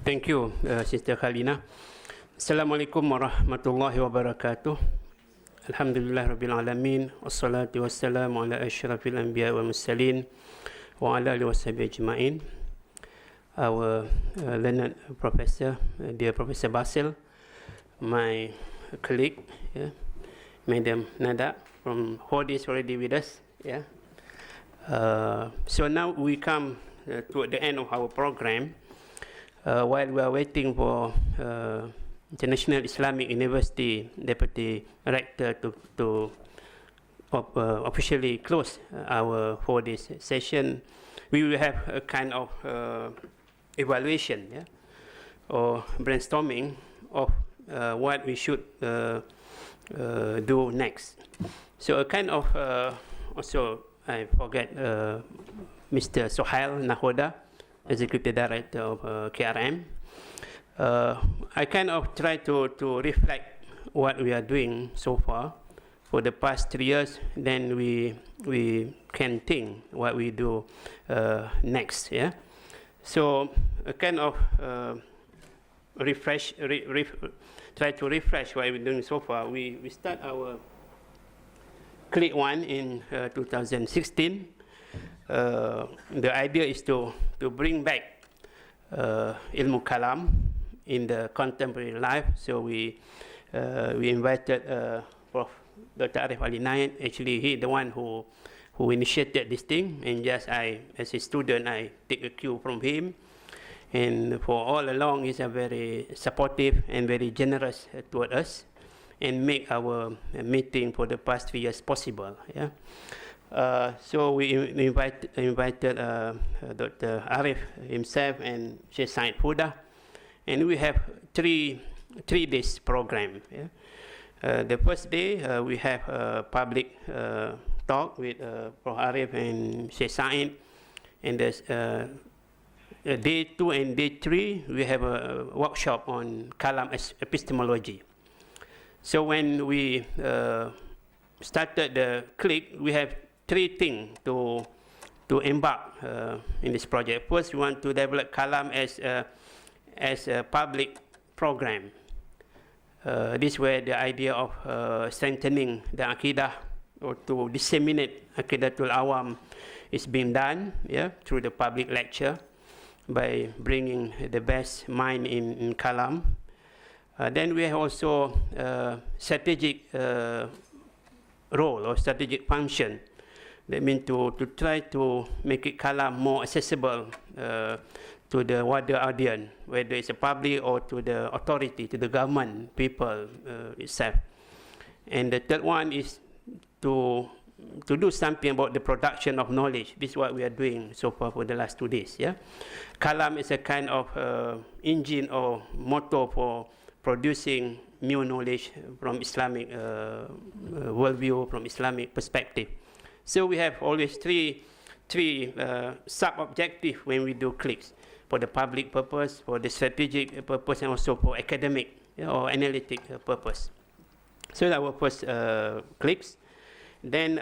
Thank you, Sister Khalina. Assalamualaikum warahmatullahi wabarakatuh. Alhamdulillah Rabbil Alamin. Wassalatu wassalamu ala ashrafil anbiya wal mursalin wa ala alihi washabihi ajma'in. Our learned professor, dear Professor Basil, my colleague, Madam Nada, from 4 days already with us. So now we come toward the end of our program. While we are waiting for International Islamic University Deputy Rector to officially close our 4 days session, we will have a kind of evaluation or brainstorming of what we should do next. So a kind of also I forget Mr. Sohail Nahoda, Executive Director of KRM. I kind of try to reflect what we are doing so far for the past 3 years. Then we can think what we do next. So a kind of try to refresh what we're doing so far. We start our KLIKS 1 in 2016. The idea is to bring back ilmu kalam in the contemporary life. So we invited Prof. Dr. Arif Ali Naik. Actually, he the one who initiated this thing, and just as a student, I take a cue from him. And for all along, he's a very supportive and very generous toward us, and make our meeting for the past 3 years possible. So we invited Dr. Arif himself and Sheikh Said Fuda, and we have three days program. The first day we have a public talk with Prof. Arif and Sheikh Said, and there's day 2 and day 3 we have a workshop on Kalam epistemology. So when we started the KLIKS, we have 3 things to embark in this project. First, we want to develop Kalam as a public program. This way, the idea of strengthening the Aqidah or to disseminate Aqidatul Awam is being done through the public lecture by bringing the best mind in Kalam. Then we have also strategic role or strategic function. That means to try to make it Kalam more accessible to the wider audience, whether it's a public or to the authority, to the government, people itself. And the third one is to do something about the production of knowledge. This is what we are doing so far for the last 2 days. Kalam is a kind of engine or motto for producing new knowledge from Islamic worldview, from Islamic perspective. So we have always three sub-objectives when we do KLIKS: for the public purpose, for the strategic purpose, and also for academic or analytic purpose. So that was first KLIKS. Then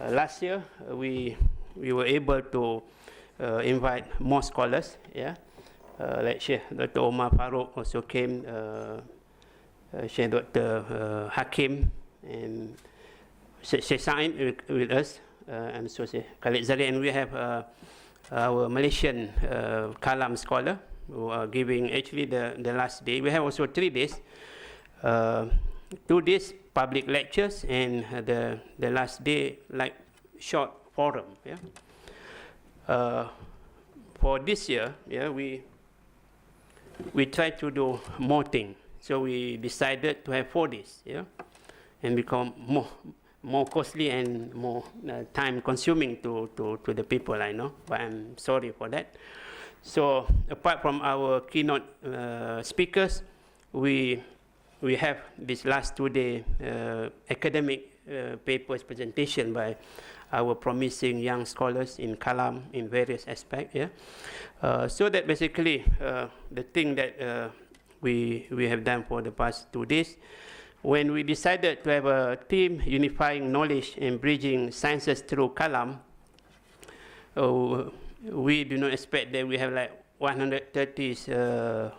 last year we were able to invite more scholars. Like Sheikh Dr. Omar Farouk also came, Sheikh Dr. Hakim, and Sheikh Said with us, and so Sheikh Khalid Zari, and we have our Malaysian Kalam scholar who are giving actually the last day. We have also 3 days, 2 days public lectures, and the last day like short forum. For this year, we try to do more things. So we decided to have 4 days, and become more costly and more time consuming to the people, I know, but I'm sorry for that. So apart from our keynote speakers, we have this last 2 day academic papers presentation by our promising young scholars in Kalam in various aspects. So that basically the thing that we have done for the past 2 days. When we decided to have a team unifying knowledge and bridging sciences through Kalam, we do not expect that we have like 130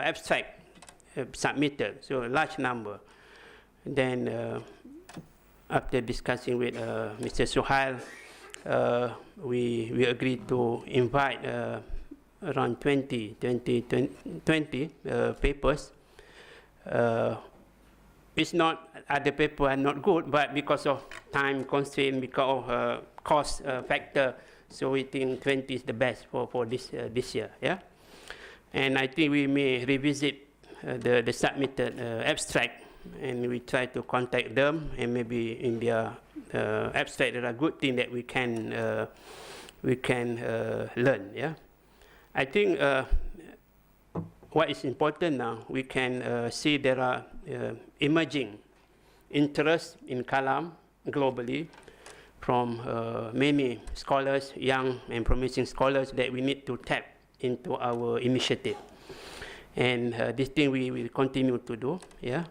abstract submitted, so a large number. Then after discussing with Mr. Suhail, we agreed to invite around 20 papers. It's not, other papers are not good, but because of time constraint, because of cost factor, so we think 20 is the best for this year, yeah? And I think we may revisit the submitted abstract, and we try to contact them, and maybe in their abstract there are good things that we can learn, yeah? I think what is important now, we can see there are emerging interests in Kalam globally from many scholars, young and promising scholars, that we need to tap into our initiative. And this thing we will continue to do, yeah.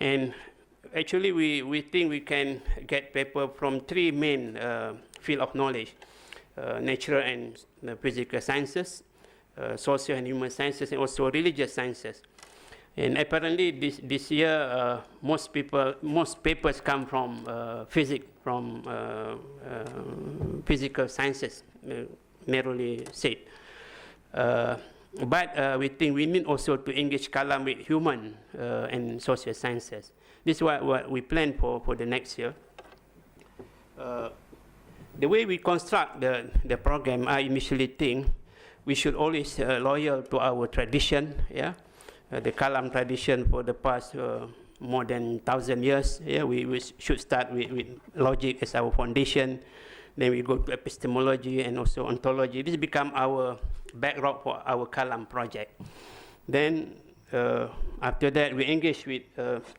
And actually we think we can get paper from three main field of knowledge: natural and physical sciences, social and human sciences, and also religious sciences. And apparently this year most papers come from physics, from physical sciences, narrowly said. But we think we need also to engage Kalam with human and social sciences. This is what we plan for the next year. The way we construct the program, I initially think we should always loyal to our tradition, yeah. The Kalam tradition for the past more than 1,000 years. Yeah, we should start with logic as our foundation. Then we go to epistemology and also ontology. This become our backdrop for our Kalam project. Then after that, we engage with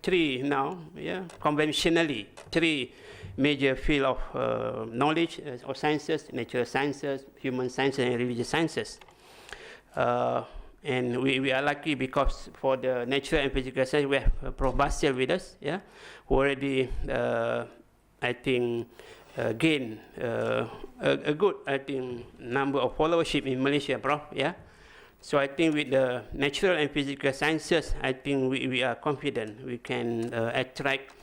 three now, yeah, conventionally, three major field of knowledge or sciences: natural sciences, human sciences, and religious sciences. And we are lucky because for the natural and physical science, we have Prof. Basil with us, yeah, who already, I think, gained a good, I think, number of followership in Malaysia, Prof, yeah. So I think with the natural and physical sciences, I think we are confident we can attract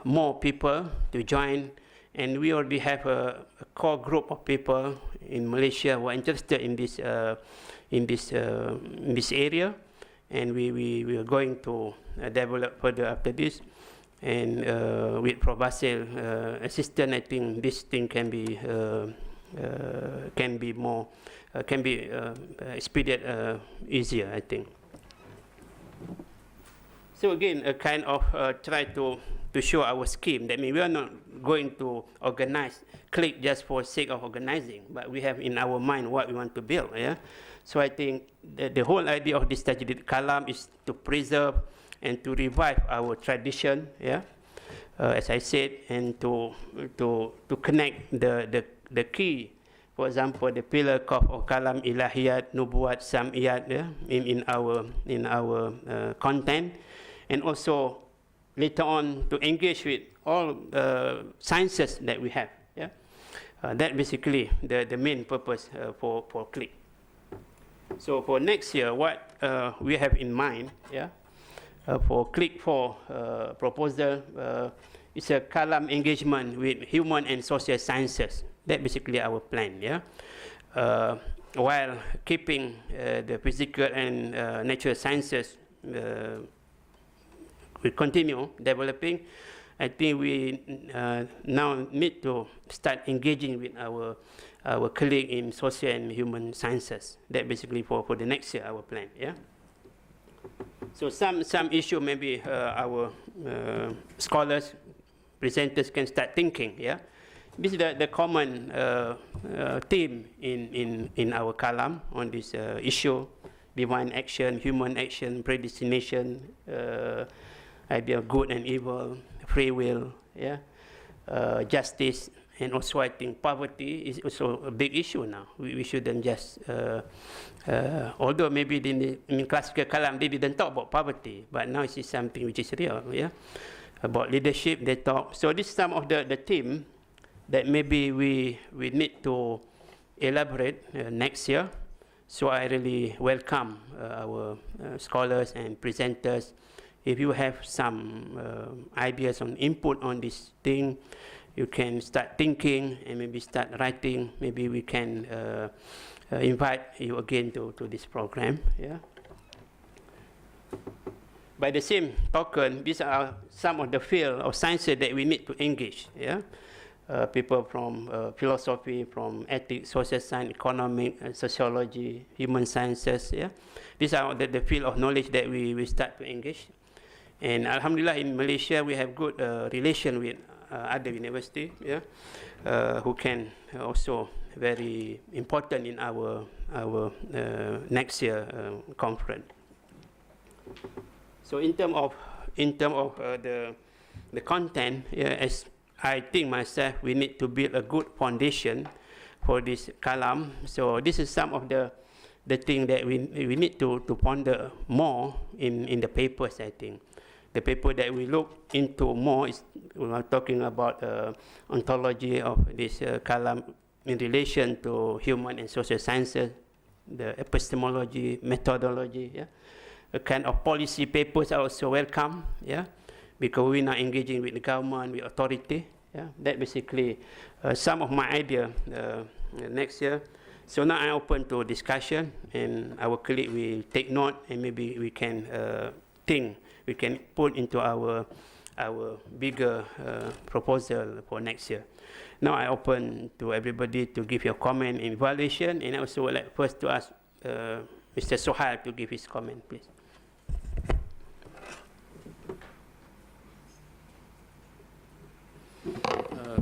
more people to join, and we already have a core group of people in Malaysia who are interested in this area, and we are going to develop further after this. And with Prof. Basil assistant, I think this thing can be expedite easier, I think. So again, a kind of try to show our scheme. That means we are not going to organize KLIKS just for sake of organizing, but we have in our mind what we want to build. Yeah. So I think the whole idea of this strategy Kalam is to preserve and to revive our tradition. Yeah. As I said, and to connect the key. For example, the pillar of Kalam, Ilahiyat, Nubuat, Sam'iyat, yeah, in our content, and also later on to engage with all sciences that we have. Yeah, that basically the main purpose for KLIKS. So for next year, what we have in mind, yeah, for KLIKS 4 proposal, it's a Kalam engagement with human and social sciences. That basically our plan, yeah. While keeping the physical and natural sciences, we continue developing. I think we now need to start engaging with our colleague in social and human sciences. That basically for the next year our plan, yeah. So some issue maybe our scholars, presenters can start thinking, yeah. This is the common theme in our Kalam on this issue: divine action, human action, predestination, idea of good and evil, free will, yeah, justice, and also I think poverty is also a big issue now. We shouldn't just, although maybe in classical Kalam they didn't talk about poverty, but now it is something which is real, yeah. About leadership they talk. So this is some of the theme that maybe we need to elaborate next year. So I really welcome our scholars and presenters. If you have some ideas on input on this thing, you can start thinking and maybe start writing. Maybe we can invite you again to this program. Yeah. By the same token, these are some of the field of sciences that we need to engage. Yeah. People from philosophy, from ethics, social science, economic, sociology, human sciences. Yeah. These are the field of knowledge that we start to engage. And Alhamdulillah, in Malaysia, we have good relation with other universities, yeah, who can also very important in our next year conference. So in terms of the content, yeah, as I think myself, we need to build a good foundation for this Kalam. So this is some of the thing that we need to ponder more in the papers, I think. The paper that we look into more is we are talking about ontology of this Kalam in relation to human and social sciences, the epistemology, methodology. Yeah, a kind of policy papers are also welcome. Yeah, because we're not engaging with the government, with authority. Yeah, that basically some of my idea next year. So now I'm open to discussion, and our colleague will take note, and maybe we can think. We can put into our bigger proposal for next year. Now I open to everybody to give your comment and evaluation, and I also would like first to ask Mr. Sohail to give his comment, please.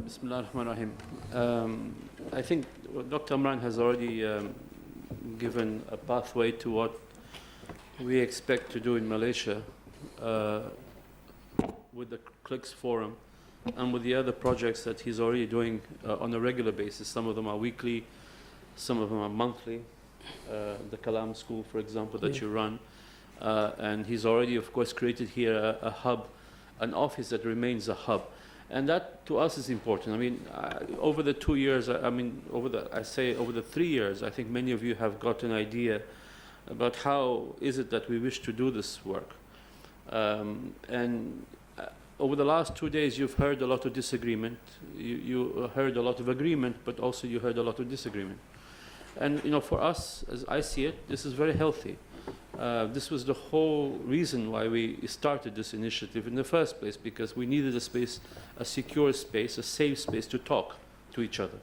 Bismillah ar-Rahman ar-Rahim. I think Dr. Amran has already given a pathway to what we expect to do in Malaysia with the KLIKS forum and with the other projects that he's already doing on a regular basis. Some of them are weekly, some of them are monthly. The Kalam school, for example, that you run. And he's already, of course, created here a hub, an office that remains a hub. And that, to us, is important. I mean, over the 2 years, over the 3 years, I think many of you have got an idea about how is it that we wish to do this work. Over the last 2 days, you've heard a lot of disagreement. You heard a lot of agreement, but also you heard a lot of disagreement. And for us, as I see it, this is very healthy. This was the whole reason why we started this initiative in the first place, because we needed a space, a secure space, a safe space to talk to each other.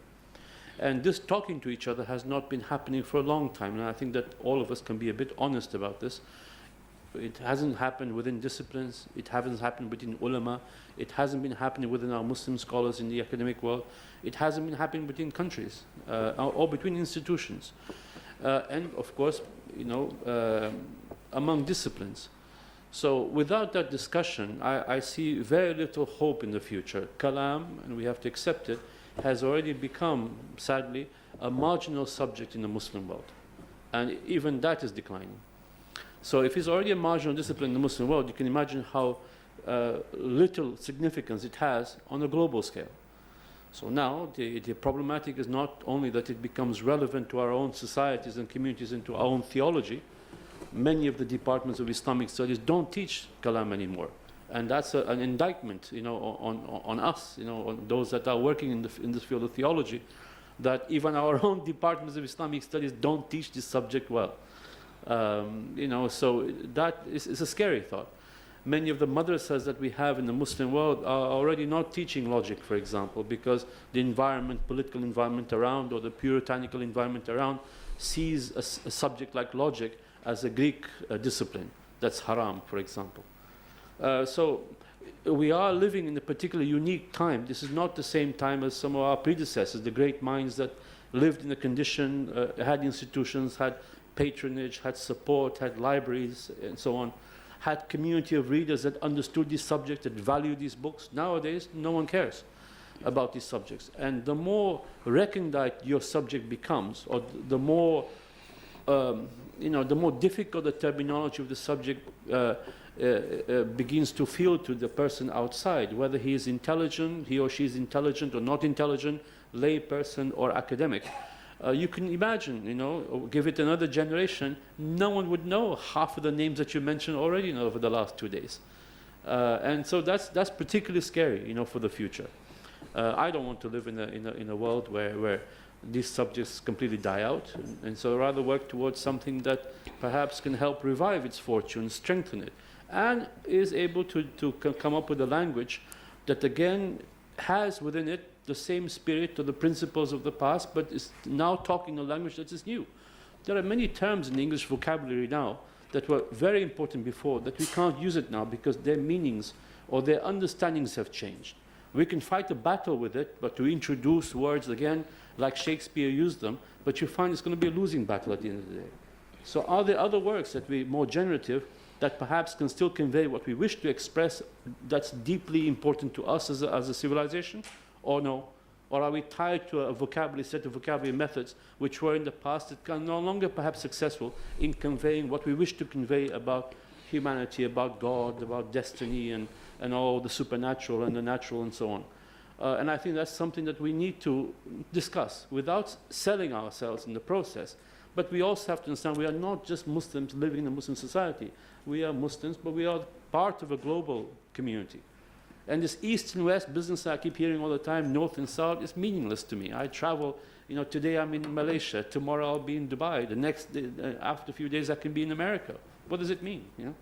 And this talking to each other has not been happening for a long time, and I think that all of us can be a bit honest about this. It hasn't happened within disciplines, it hasn't happened within ulama, it hasn't been happening within our Muslim scholars in the academic world, it hasn't been happening between countries or between institutions. And of course, among disciplines. So without that discussion, I see very little hope in the future. Kalam, and we have to accept it, has already become, sadly, a marginal subject in the Muslim world. And even that is declining. So if it's already a marginal discipline in the Muslim world, you can imagine how little significance it has on a global scale. So now the problematic is not only that it becomes relevant to our own societies and communities and to our own theology. Many of the departments of Islamic studies don't teach Kalam anymore. And that's an indictment, on us, on those that are working in this field of theology, that even our own departments of Islamic studies don't teach this subject well. So that is a scary thought. Many of the madrasas that we have in the Muslim world are already not teaching logic, for example, because the environment, political environment around, or the puritanical environment around, sees a subject like logic as a Greek discipline that's haram, for example. So we are living in a particularly unique time. This is not the same time as some of our predecessors, the great minds that lived in a condition, had institutions, had patronage, had support, had libraries, and so on, had community of readers that understood these subjects, that valued these books. Nowadays, no one cares about these subjects. And the more recondite your subject becomes, or the more, the more difficult the terminology of the subject begins to feel to the person outside, whether he or she is intelligent or not intelligent, lay person or academic. You can imagine, you know, give it another generation, no one would know half of the names that you mentioned already, you know, over the last 2 days. And so that's particularly scary, you know, for the future. I don't want to live in a world where these subjects completely die out, and so rather work towards something that perhaps can help revive its fortune, strengthen it, and is able to come up with a language that again has within it the same spirit or the principles of the past, but is now talking a language that is new. There are many terms in the English vocabulary now that were very important before that we can't use it now because their meanings or their understandings have changed. We can fight a battle with it, but to introduce words again, like Shakespeare used them, but you find it's going to be a losing battle at the end of the day. So are there other works that we more generative that perhaps can still convey what we wish to express that's deeply important to us as a civilization, or no? Or are we tied to a vocabulary, set of vocabulary methods which were in the past that can no longer perhaps successful in conveying what we wish to convey about humanity, about God, about destiny, and all the supernatural and the natural and so on. And I think that's something that we need to discuss without selling ourselves in the process. But we also have to understand we are not just Muslims living in a Muslim society. We are Muslims, but we are part of a global community. And this east and west business I keep hearing all the time, north and south, is meaningless to me. I travel, you know, today I'm in Malaysia, tomorrow I'll be in Dubai, the next day, after a few days I can be in America. What does it mean, you know?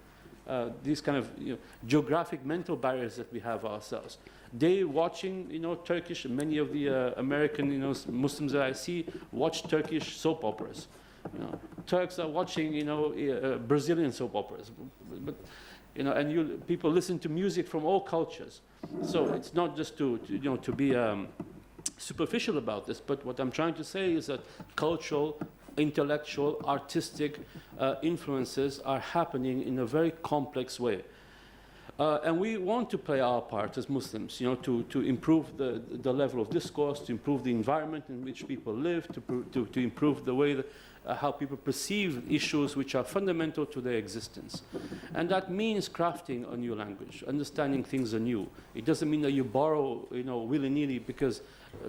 These kind of, you know, geographic mental barriers that we have ourselves. They watching, you know, Turkish, many of the American, you know, Muslims that I see watch Turkish soap operas. You know, Turks are watching, you know, Brazilian soap operas. But you know, and people listen to music from all cultures. So it's not just to you know, to be superficial about this, but what I'm trying to say is that cultural, intellectual, artistic influences are happening in a very complex way. And we want to play our part as Muslims, you know, to improve the level of discourse, to improve the environment in which people live, to improve the way that, how people perceive issues which are fundamental to their existence. And that means crafting a new language, understanding things anew. It doesn't mean that you borrow, you know, willy-nilly because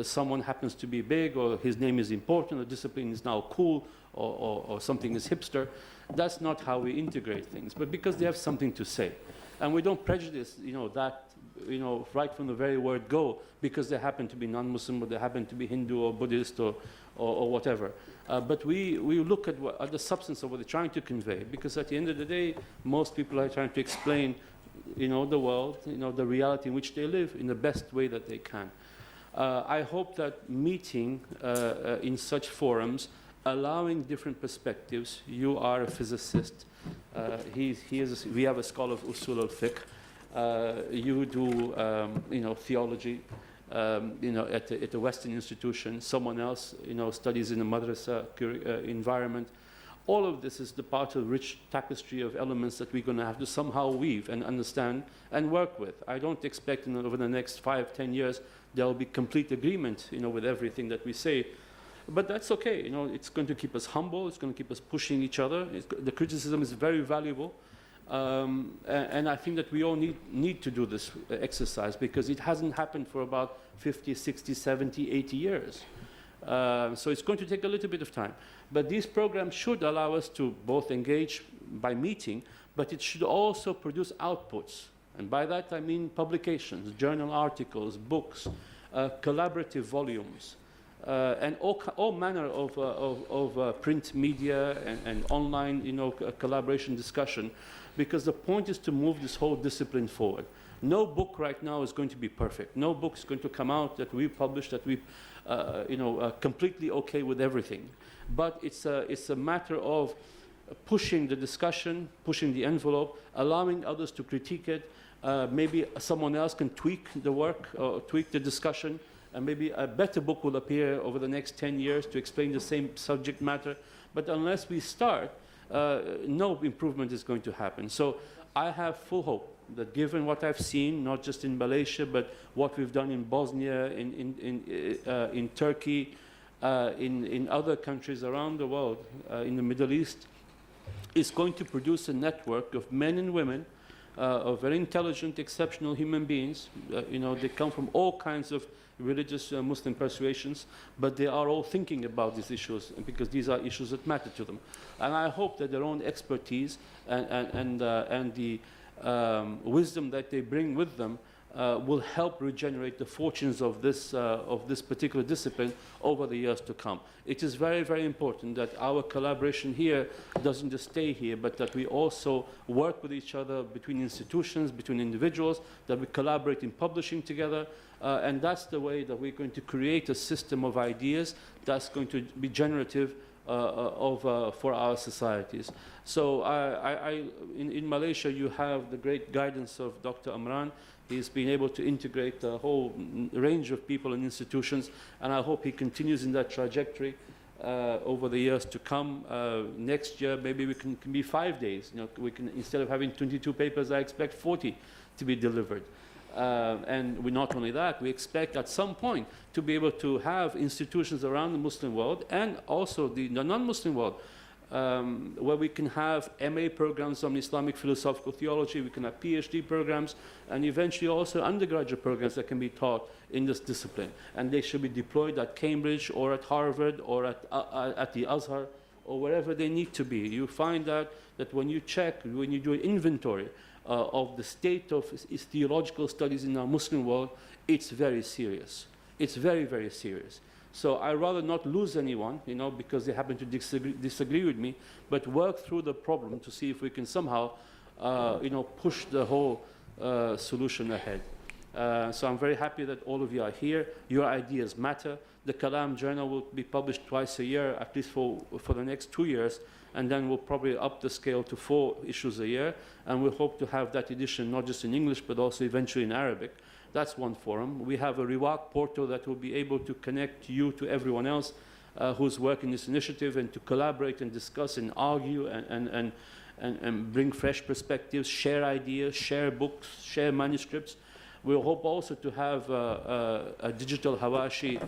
someone happens to be big or his name is important or discipline is now cool or something is hipster. That's not how we integrate things, but because they have something to say. And we don't prejudice, you know, that, you know, right from the very word go, because they happen to be non-Muslim or they happen to be Hindu or Buddhist or whatever. But we look at the substance of what they're trying to convey, because at the end of the day, most people are trying to explain, you know, the world, you know, the reality in which they live in the best way that they can. I hope that meeting in such forums, allowing different perspectives. You are a physicist. We have a scholar of usul al-fiqh. You do, you know, theology, you know, at a Western institution. Someone else, you know, studies in a madrasa environment. All of this is the part of the rich tapestry of elements that we're going to have to somehow weave and understand and work with. I don't expect over the next 5-10 years there will be complete agreement, you know, with everything that we say. But that's okay, you know, it's going to keep us humble, it's going to keep us pushing each other. The criticism is very valuable. And I think that we all need to do this exercise because it hasn't happened for about 50, 60, 70, 80 years. So it's going to take a little bit of time. But these programs should allow us to both engage by meeting, but it should also produce outputs. And by that I mean publications, journal articles, books, collaborative volumes. And all manner of print media and online, you know, collaboration discussion, because the point is to move this whole discipline forward. No book right now is going to be perfect. No book is going to come out that we publish that we, you know, completely okay with everything. But it's a matter of pushing the discussion, pushing the envelope, allowing others to critique it. Maybe someone else can tweak the work or tweak the discussion. And maybe a better book will appear over the next 10 years to explain the same subject matter. But unless we start, no improvement is going to happen. So I have full hope that given what I've seen, not just in Malaysia, but what we've done in Bosnia, in Turkey, in other countries around the world, in the Middle East, is going to produce a network of men and women, of very intelligent, exceptional human beings. You know, they come from all kinds of religious Muslim persuasions, but they are all thinking about these issues because these are issues that matter to them. And I hope that their own expertise and the wisdom that they bring with them will help regenerate the fortunes of this particular discipline over the years to come. It is very, very important that our collaboration here doesn't just stay here, but that we also work with each other between institutions, between individuals, that we collaborate in publishing together, and that's the way that we're going to create a system of ideas that's going to be generative for our societies. So in Malaysia, you have the great guidance of Dr. Amran. He's been able to integrate a whole range of people and institutions, and I hope he continues in that trajectory over the years to come. Next year, maybe we can be 5 days. You know, we can, instead of having 22 papers, I expect 40 to be delivered. And we, not only that, we expect at some point to be able to have institutions around the Muslim world and also the non-Muslim world where we can have MA programs on Islamic philosophical theology, we can have PhD programs, and eventually also undergraduate programs that can be taught in this discipline. And they should be deployed at Cambridge or at Harvard or at the Azhar or wherever they need to be. You find out that when you check, when you do an inventory of the state of theological studies in our Muslim world, it's very serious. It's very, very serious. So I'd rather not lose anyone, you know, because they happen to disagree with me, but work through the problem to see if we can somehow, you know, push the whole solution ahead. So I'm very happy that all of you are here. Your ideas matter. The Kalam journal will be published twice a year, at least for the next 2 years, and then we'll probably up the scale to 4 issues a year, and we hope to have that edition not just in English, but also eventually in Arabic. That's one forum. We have a Riwaq portal that will be able to connect you to everyone else who's working this initiative and to collaborate and discuss and argue and bring fresh perspectives, share ideas, share books, share manuscripts. We hope also to have a digital Hawashi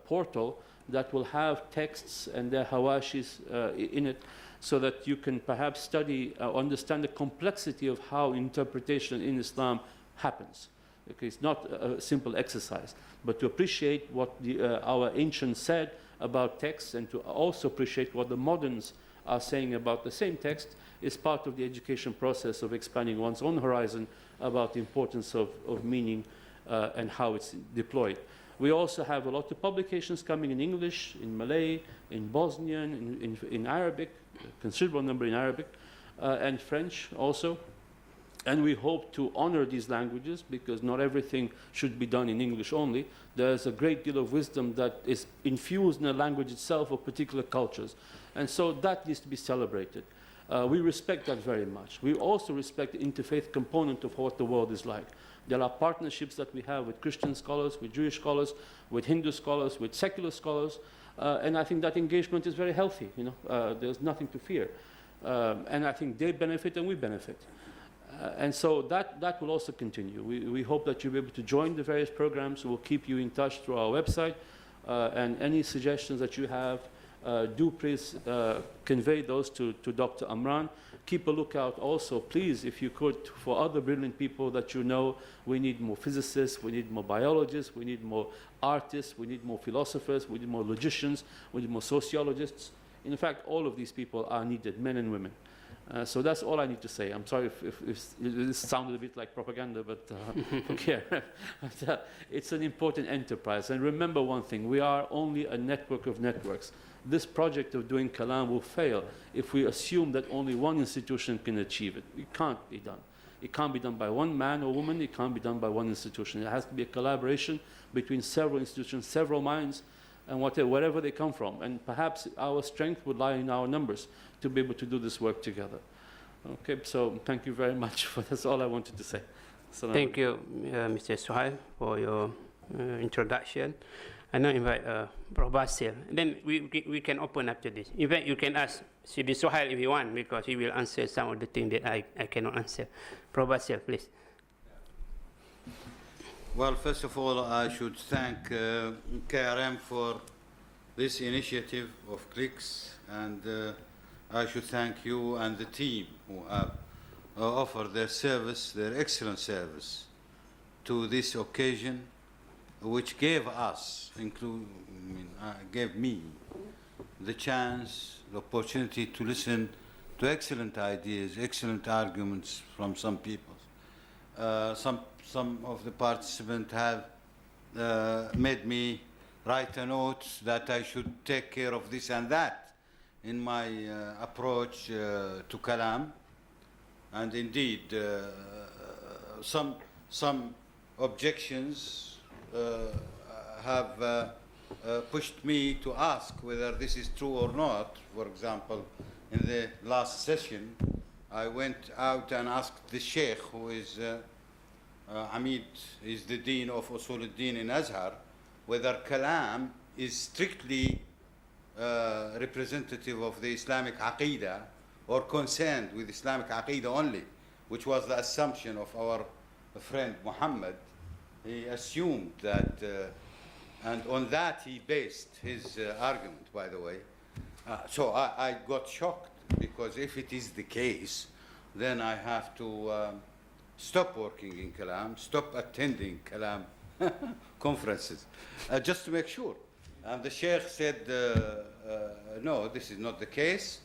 portal that will have texts and their Hawashis in it, so that you can perhaps study, understand the complexity of how interpretation in Islam happens. Okay, it's not a simple exercise, but to appreciate what our ancients said about texts and to also appreciate what the moderns are saying about the same text is part of the education process of expanding one's own horizon about the importance of meaning and how it's deployed. We also have a lot of publications coming in English, in Malay, in Bosnian, in Arabic, a considerable number in Arabic, and French also. And we hope to honor these languages because not everything should be done in English only. There's a great deal of wisdom that is infused in the language itself of particular cultures. And so that needs to be celebrated. We respect that very much. We also respect the interfaith component of what the world is like. There are partnerships that we have with Christian scholars, with Jewish scholars, with Hindu scholars, with secular scholars, and I think that engagement is very healthy. You know, there's nothing to fear, and I think they benefit and we benefit, and so that will also continue. We hope that you'll be able to join the various programs. We'll keep you in touch through our website, and any suggestions that you have, do please convey those to Dr. Amran. Keep a lookout also, please, if you could, for other brilliant people that you know. We need more physicists, we need more biologists, we need more artists, we need more philosophers, we need more logicians, we need more sociologists. In fact, all of these people are needed, men and women. So that's all I need to say. I'm sorry if this sounded a bit like propaganda, but okay. It's an important enterprise. And remember one thing, we are only a network of networks. This project of doing Kalam will fail if we assume that only one institution can achieve it. It can't be done. It can't be done by one man or woman. It can't be done by one institution. It has to be a collaboration between several institutions, several minds, and wherever they come from. And perhaps our strength would lie in our numbers to be able to do this work together. Okay, so thank you very much. That's all I wanted to say. Thank you, Mr. Suhail, for your introduction. I now invite Prof. Basil. Then we can open up to this. In fact, you can ask Sidi Suhail if you want, because he will answer some of the things that I cannot answer. Prof. Basil, please. Well, first of all, I should thank KRM for this initiative of KLIKS, and I should thank you and the team who have offered their service, their excellent service, to this occasion, which gave us, gave me the chance, the opportunity to listen to excellent ideas, excellent arguments from some people. Some of the participants have made me write a note that I should take care of this and that in my approach to Kalam. And indeed, some objections have pushed me to ask whether this is true or not. For example, in the last session, I went out and asked the Sheikh, who is Hamid, is the Dean of Usul al-Din in Azhar, whether Kalam is strictly representative of the Islamic Aqidah or concerned with Islamic Aqidah only, which was the assumption of our friend Muhammad. He assumed that, and on that he based his argument, by the way. So I got shocked, because if it is the case, then I have to stop working in Kalam, stop attending Kalam conferences, just to make sure. And the Sheikh said, no, this is not the case.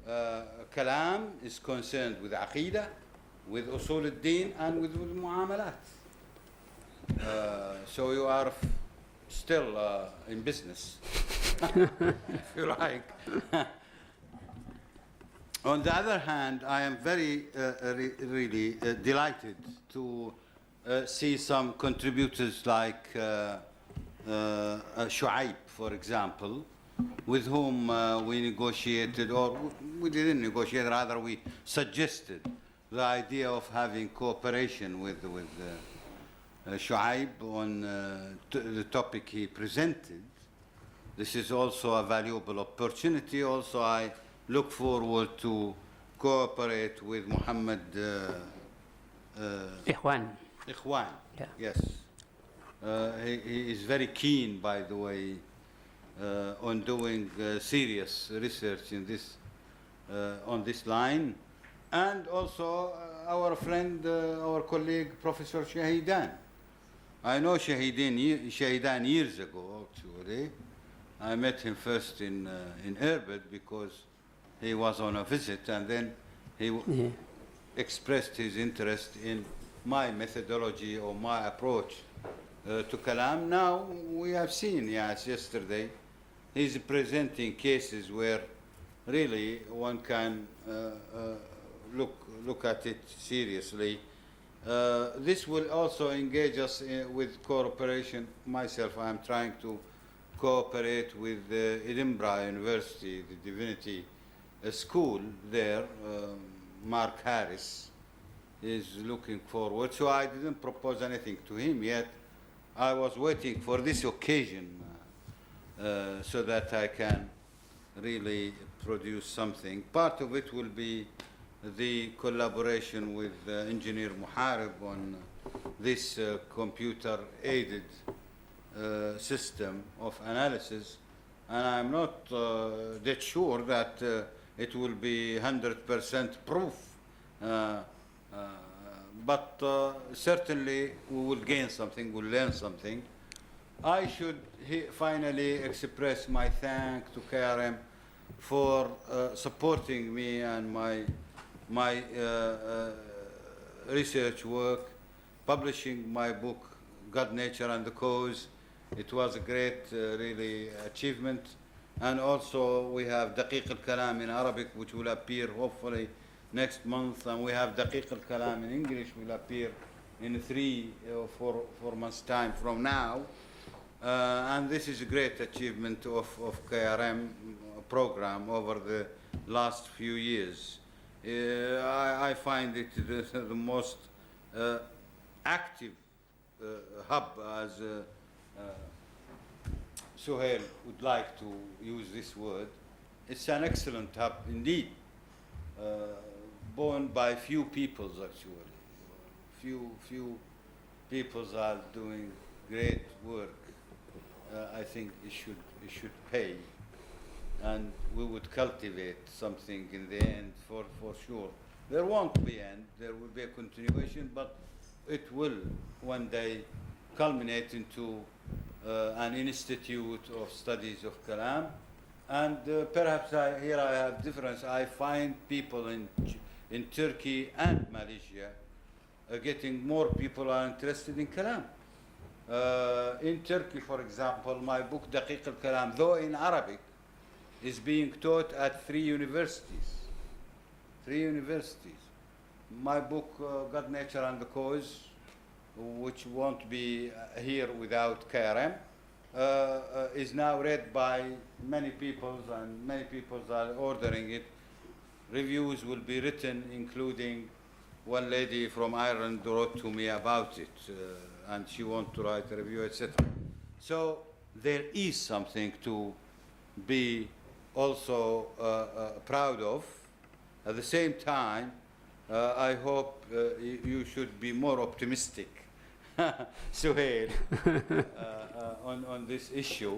Kalam is concerned with Aqidah, with Usul al-Din, and with Muamalat. So you are still in business, if you like. On the other hand, I am very, really delighted to see some contributors like Shu'aib, for example, with whom we negotiated, or we didn't negotiate, rather we suggested the idea of having cooperation with Shu'aib on the topic he presented. This is also a valuable opportunity. Also, I look forward to cooperate with Muhammad Ikhwan. Ikhwan. Yeah. Yes. He is very keen, by the way, on doing serious research in this, on this line. And also our friend, our colleague, Professor Shahidan. I know Shahidan years ago, actually. I met him first in Irbid because he was on a visit, and then he expressed his interest in my methodology or my approach to Kalam. Now we have seen, yes, yesterday, he's presenting cases where really one can look at it seriously. This will also engage us with cooperation. Myself, I am trying to cooperate with Edinburgh University, the Divinity School there. Mark Harris is looking forward. So I didn't propose anything to him yet. I was waiting for this occasion so that I can really produce something. Part of it will be the collaboration with Engineer Muharib on this computer-aided system of analysis, and I'm not that sure that it will be 100% proof, but certainly we will gain something, we'll learn something. I should finally express my thanks to KRM for supporting me and my research work, publishing my book, God, Nature and the Cause. It was a great, really, achievement. And also we have Daqiq al-Kalam in Arabic, which will appear hopefully next month. And we have Daqiq al-Kalam in English, will appear in 3 or 4 months' time from now. And this is a great achievement of KRM program over the last few years. I find it the most active hub, as Suhail would like to use this word. It's an excellent hub indeed, born by few peoples actually. Few peoples are doing great work. I think it should pay, and we would cultivate something in the end for sure. There won't be end. There will be a continuation, but it will one day culminate into an institute of studies of Kalam. And perhaps here I have difference. I find people in Turkey and Malaysia getting more people are interested in Kalam. In Turkey, for example, my book Daqiq al-Kalam, though in Arabic, is being taught at 3 universities. 3 universities. My book, God, Nature and the Cause, which won't be here without KRM, is now read by many people, and many people are ordering it. Reviews will be written, including one lady from Ireland wrote to me about it, and she wants to write a review, etc. So there is something to be also proud of. At the same time, I hope you should be more optimistic, Suhail, on this issue.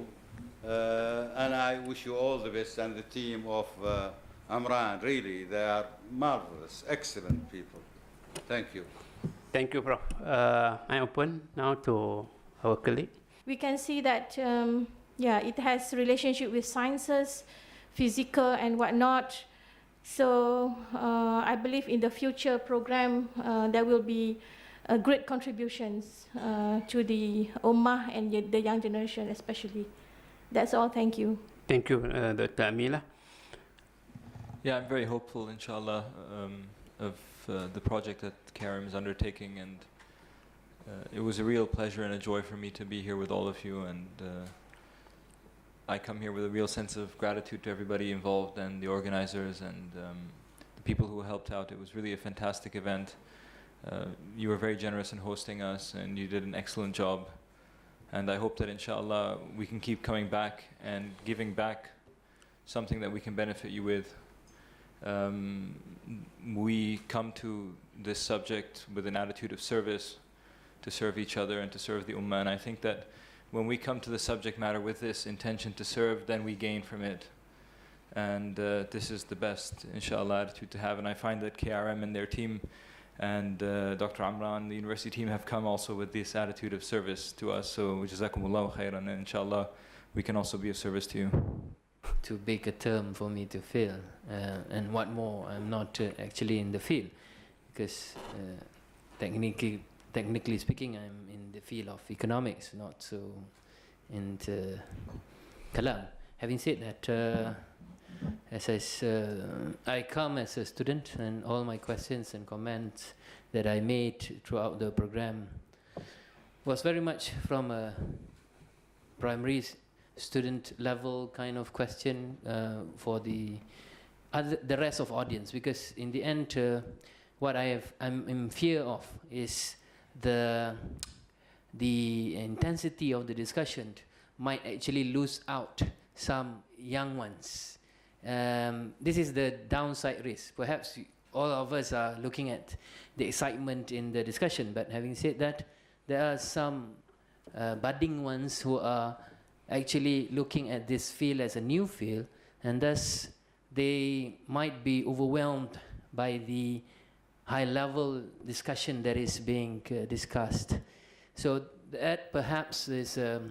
And I wish you all the best, and the team of Amran, really, they are marvelous, excellent people. Thank you. Thank you, Prof. I open now to our colleague. We can see that, yeah, it has relationship with sciences, physical and whatnot. So I believe in the future program, there will be great contributions to the Ummah and the young generation especially. That's all, thank you. Thank you, Dr. Amila. Yeah, I'm very hopeful, inshallah, of the project that KRM is undertaking, and it was a real pleasure and a joy for me to be here with all of you, and I come here with a real sense of gratitude to everybody involved and the organizers and the people who helped out. It was really a fantastic event. You were very generous in hosting us, and you did an excellent job, and I hope that inshallah we can keep coming back and giving back something that we can benefit you with. We come to this subject with an attitude of service, to serve each other and to serve the Ummah, and I think that when we come to the subject matter with this intention to serve, then we gain from it. And this is the best, inshallah, attitude to have. And I find that KRM and their team and Dr. Amran, the university team, have come also with this attitude of service to us. So, jazakumullahu khairan, and inshallah, we can also be of service to you. Too big a term for me to fill, and what more, I'm not actually in the field, because technically speaking, I'm in the field of economics, not so into Kalam. Having said that, I come as a student, and all my questions and comments that I made throughout the program was very much from a primary student level kind of question for the rest of audience, because in the end, what I'm in fear of is the intensity of the discussion might actually lose out some young ones. This is the downside risk. Perhaps all of us are looking at the excitement in the discussion, but having said that, there are some budding ones who are actually looking at this field as a new field, and thus they might be overwhelmed by the high-level discussion that is being discussed. So that perhaps is a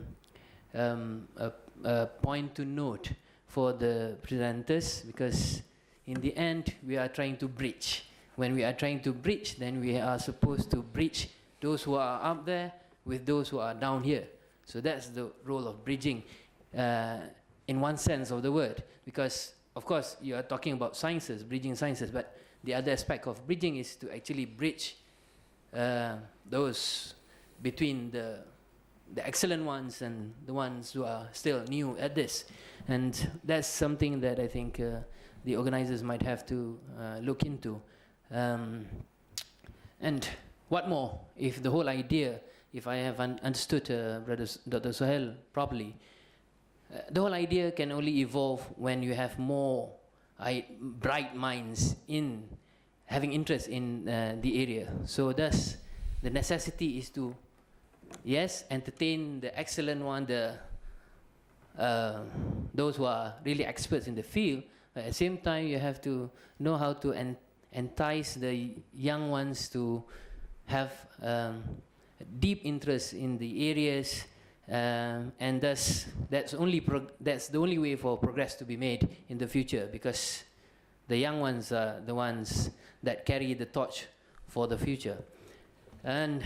point to note for the presenters, because in the end we are trying to bridge. When we are trying to bridge, then we are supposed to bridge those who are up there with those who are down here. So that's the role of bridging in one sense of the word, because of course you are talking about sciences, bridging sciences, but the other aspect of bridging is to actually bridge those between the excellent ones and the ones who are still new at this. And that's something that I think the organizers might have to look into. And what more, if the whole idea, if I have understood Dr. Sohail properly, the whole idea can only evolve when you have more bright minds in having interest in the area. So thus, the necessity is to, yes, entertain the excellent one, those who are really experts in the field, but at the same time, you have to know how to entice the young ones to have deep interest in the areas, and thus that's the only way for progress to be made in the future, because the young ones are the ones that carry the torch for the future. And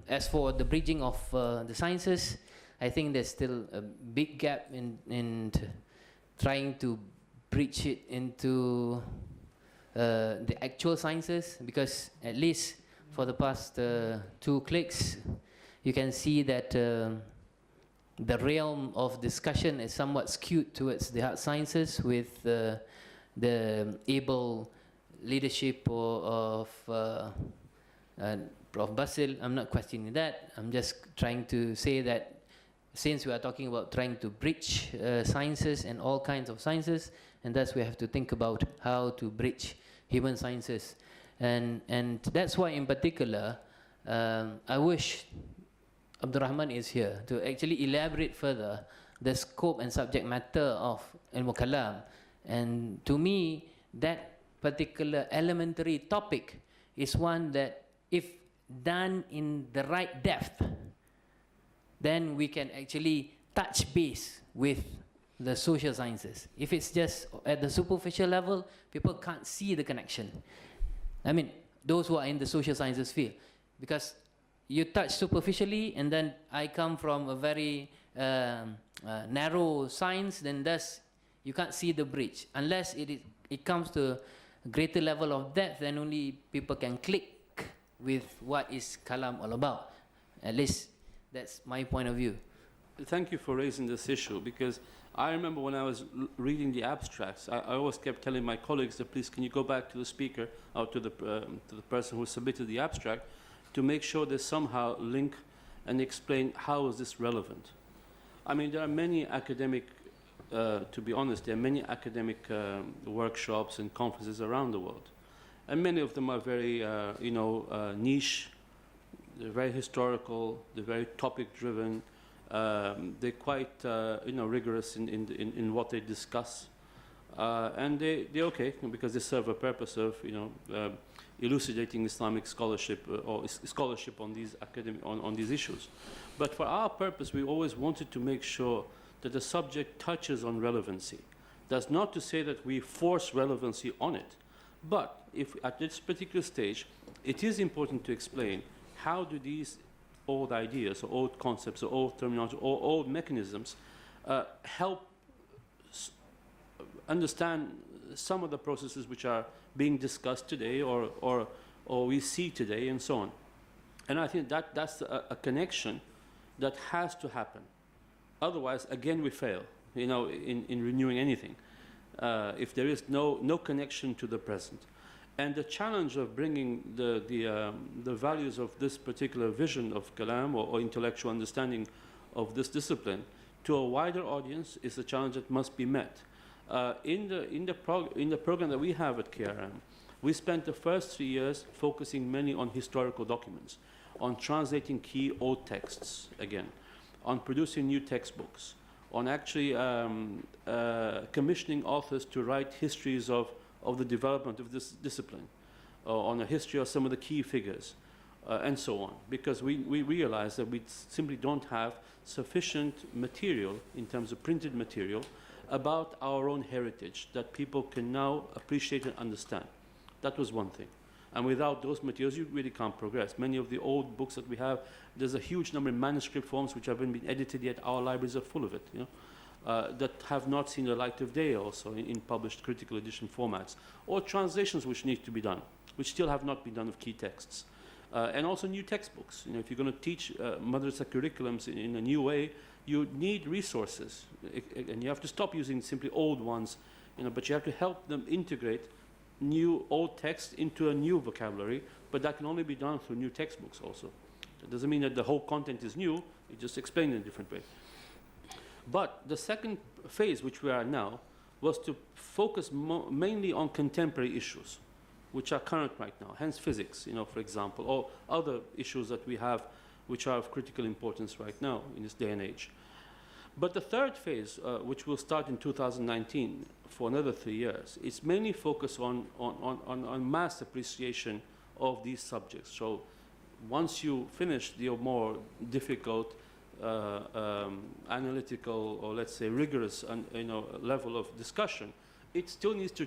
as for the bridging of the sciences, I think there's still a big gap in trying to bridge it into the actual sciences, because at least for the past 2 KLIKS, you can see that the realm of discussion is somewhat skewed towards the hard sciences, with the able leadership of Prof. Basil. I'm not questioning that. I'm just trying to say that since we are talking about trying to bridge sciences and all kinds of sciences, and thus we have to think about how to bridge human sciences. And that's why in particular, I wish Abdul Rahman is here to actually elaborate further the scope and subject matter of Ilmu Kalam. And to me, that particular elementary topic is one that, if done in the right depth, then we can actually touch base with the social sciences. If it's just at the superficial level, people can't see the connection. I mean, those who are in the social sciences field, because you touch superficially, and then I come from a very narrow science, then thus you can't see the bridge. Unless it comes to a greater level of depth, then only people can click with what is Kalam all about. At least that's my point of view. Thank you for raising this issue, because I remember when I was reading the abstracts, I always kept telling my colleagues that, please, can you go back to the speaker or to the person who submitted the abstract to make sure they somehow link and explain how is this relevant. I mean, there are many academic, to be honest, there are many academic workshops and conferences around the world. And many of them are very, niche, they're very historical, they're very topic-driven. They're quite, rigorous in what they discuss, and they're okay because they serve a purpose of, elucidating Islamic scholarship or scholarship on these on these issues. But for our purpose, we always wanted to make sure that the subject touches on relevancy. That's not to say that we force relevancy on it, but if at this particular stage, it is important to explain how do these old ideas or old concepts or old terminology or old mechanisms help understand some of the processes which are being discussed today or we see today and so on. And I think that's a connection that has to happen. Otherwise, again, we fail, in renewing anything, if there is no connection to the present. And the challenge of bringing the values of this particular vision of Kalam or intellectual understanding of this discipline to a wider audience is a challenge that must be met. In the program that we have at KRM, we spent the first 3 years focusing mainly on historical documents, on translating key old texts again, on producing new textbooks, on actually commissioning authors to write histories of the development of this discipline, on a history of some of the key figures, and so on. Because we realize that we simply don't have sufficient material in terms of printed material about our own heritage that people can now appreciate and understand. That was one thing. And without those materials, you really can't progress. Many of the old books that we have, there's a huge number of manuscript forms which haven't been edited yet. Our libraries are full of it, that have not seen the light of day also in published critical edition formats, or translations which need to be done, which still have not been done of key texts. And also new textbooks. If you're going to teach madrasa curriculums in a new way, you need resources. And you have to stop using simply old ones, but you have to help them integrate new old text into a new vocabulary, but that can only be done through new textbooks also. It doesn't mean that the whole content is new, it's just explained in a different way. But the second phase, which we are now, was to focus mainly on contemporary issues, which are current right now, hence physics, for example, or other issues that we have which are of critical importance right now in this day and age. But the third phase, which will start in 2019 for another 3 years, is mainly focused on mass appreciation of these subjects. So once you finish your more difficult analytical, or let's say rigorous level of discussion, it still needs to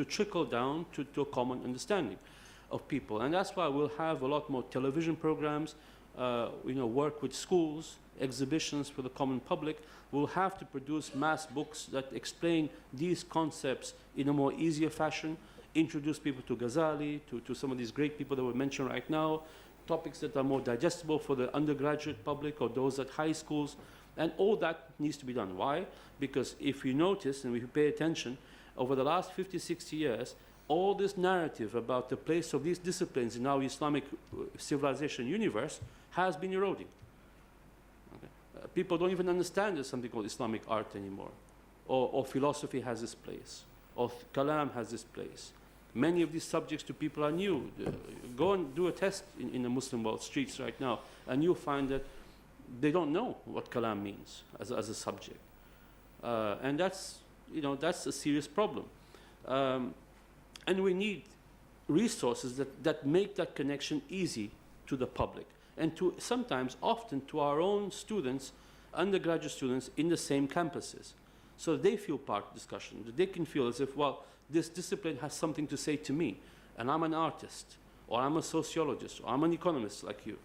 trickle down to a common understanding of people. And that's why we'll have a lot more television programs, work with schools, exhibitions for the common public. We'll have to produce mass books that explain these concepts in a more easier fashion, introduce people to Ghazali, to some of these great people that were mentioned right now, topics that are more digestible for the undergraduate public or those at high schools, and all that needs to be done. Why? Because if you notice, and if you pay attention, over the last 50, 60 years, all this narrative about the place of these disciplines in our Islamic civilization universe has been eroding. Okay? People don't even understand there's something called Islamic art anymore, or philosophy has its place, or Kalam has its place. Many of these subjects to people are new. Go and do a test in the Muslim world streets right now, and you'll find that they don't know what Kalam means as a subject. And that's a serious problem. And we need resources that make that connection easy to the public, and often to our own students, undergraduate students in the same campuses, so they feel part of the discussion, that they can feel as if, well, this discipline has something to say to me, and I'm an artist, or I'm a sociologist, or I'm an economist like you.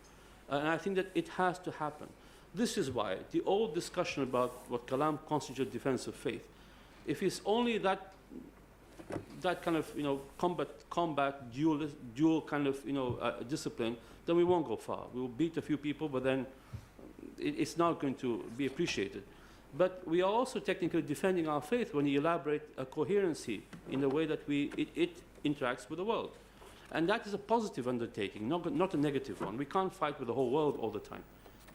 And I think that it has to happen. This is why the old discussion about what Kalam constitutes defense of faith, if it's only that kind of combat dual kind of discipline, then we won't go far. We will beat a few people, but then it's not going to be appreciated. But we are also technically defending our faith when you elaborate a coherency in the way that it interacts with the world. And that is a positive undertaking, not a negative one. We can't fight with the whole world all the time.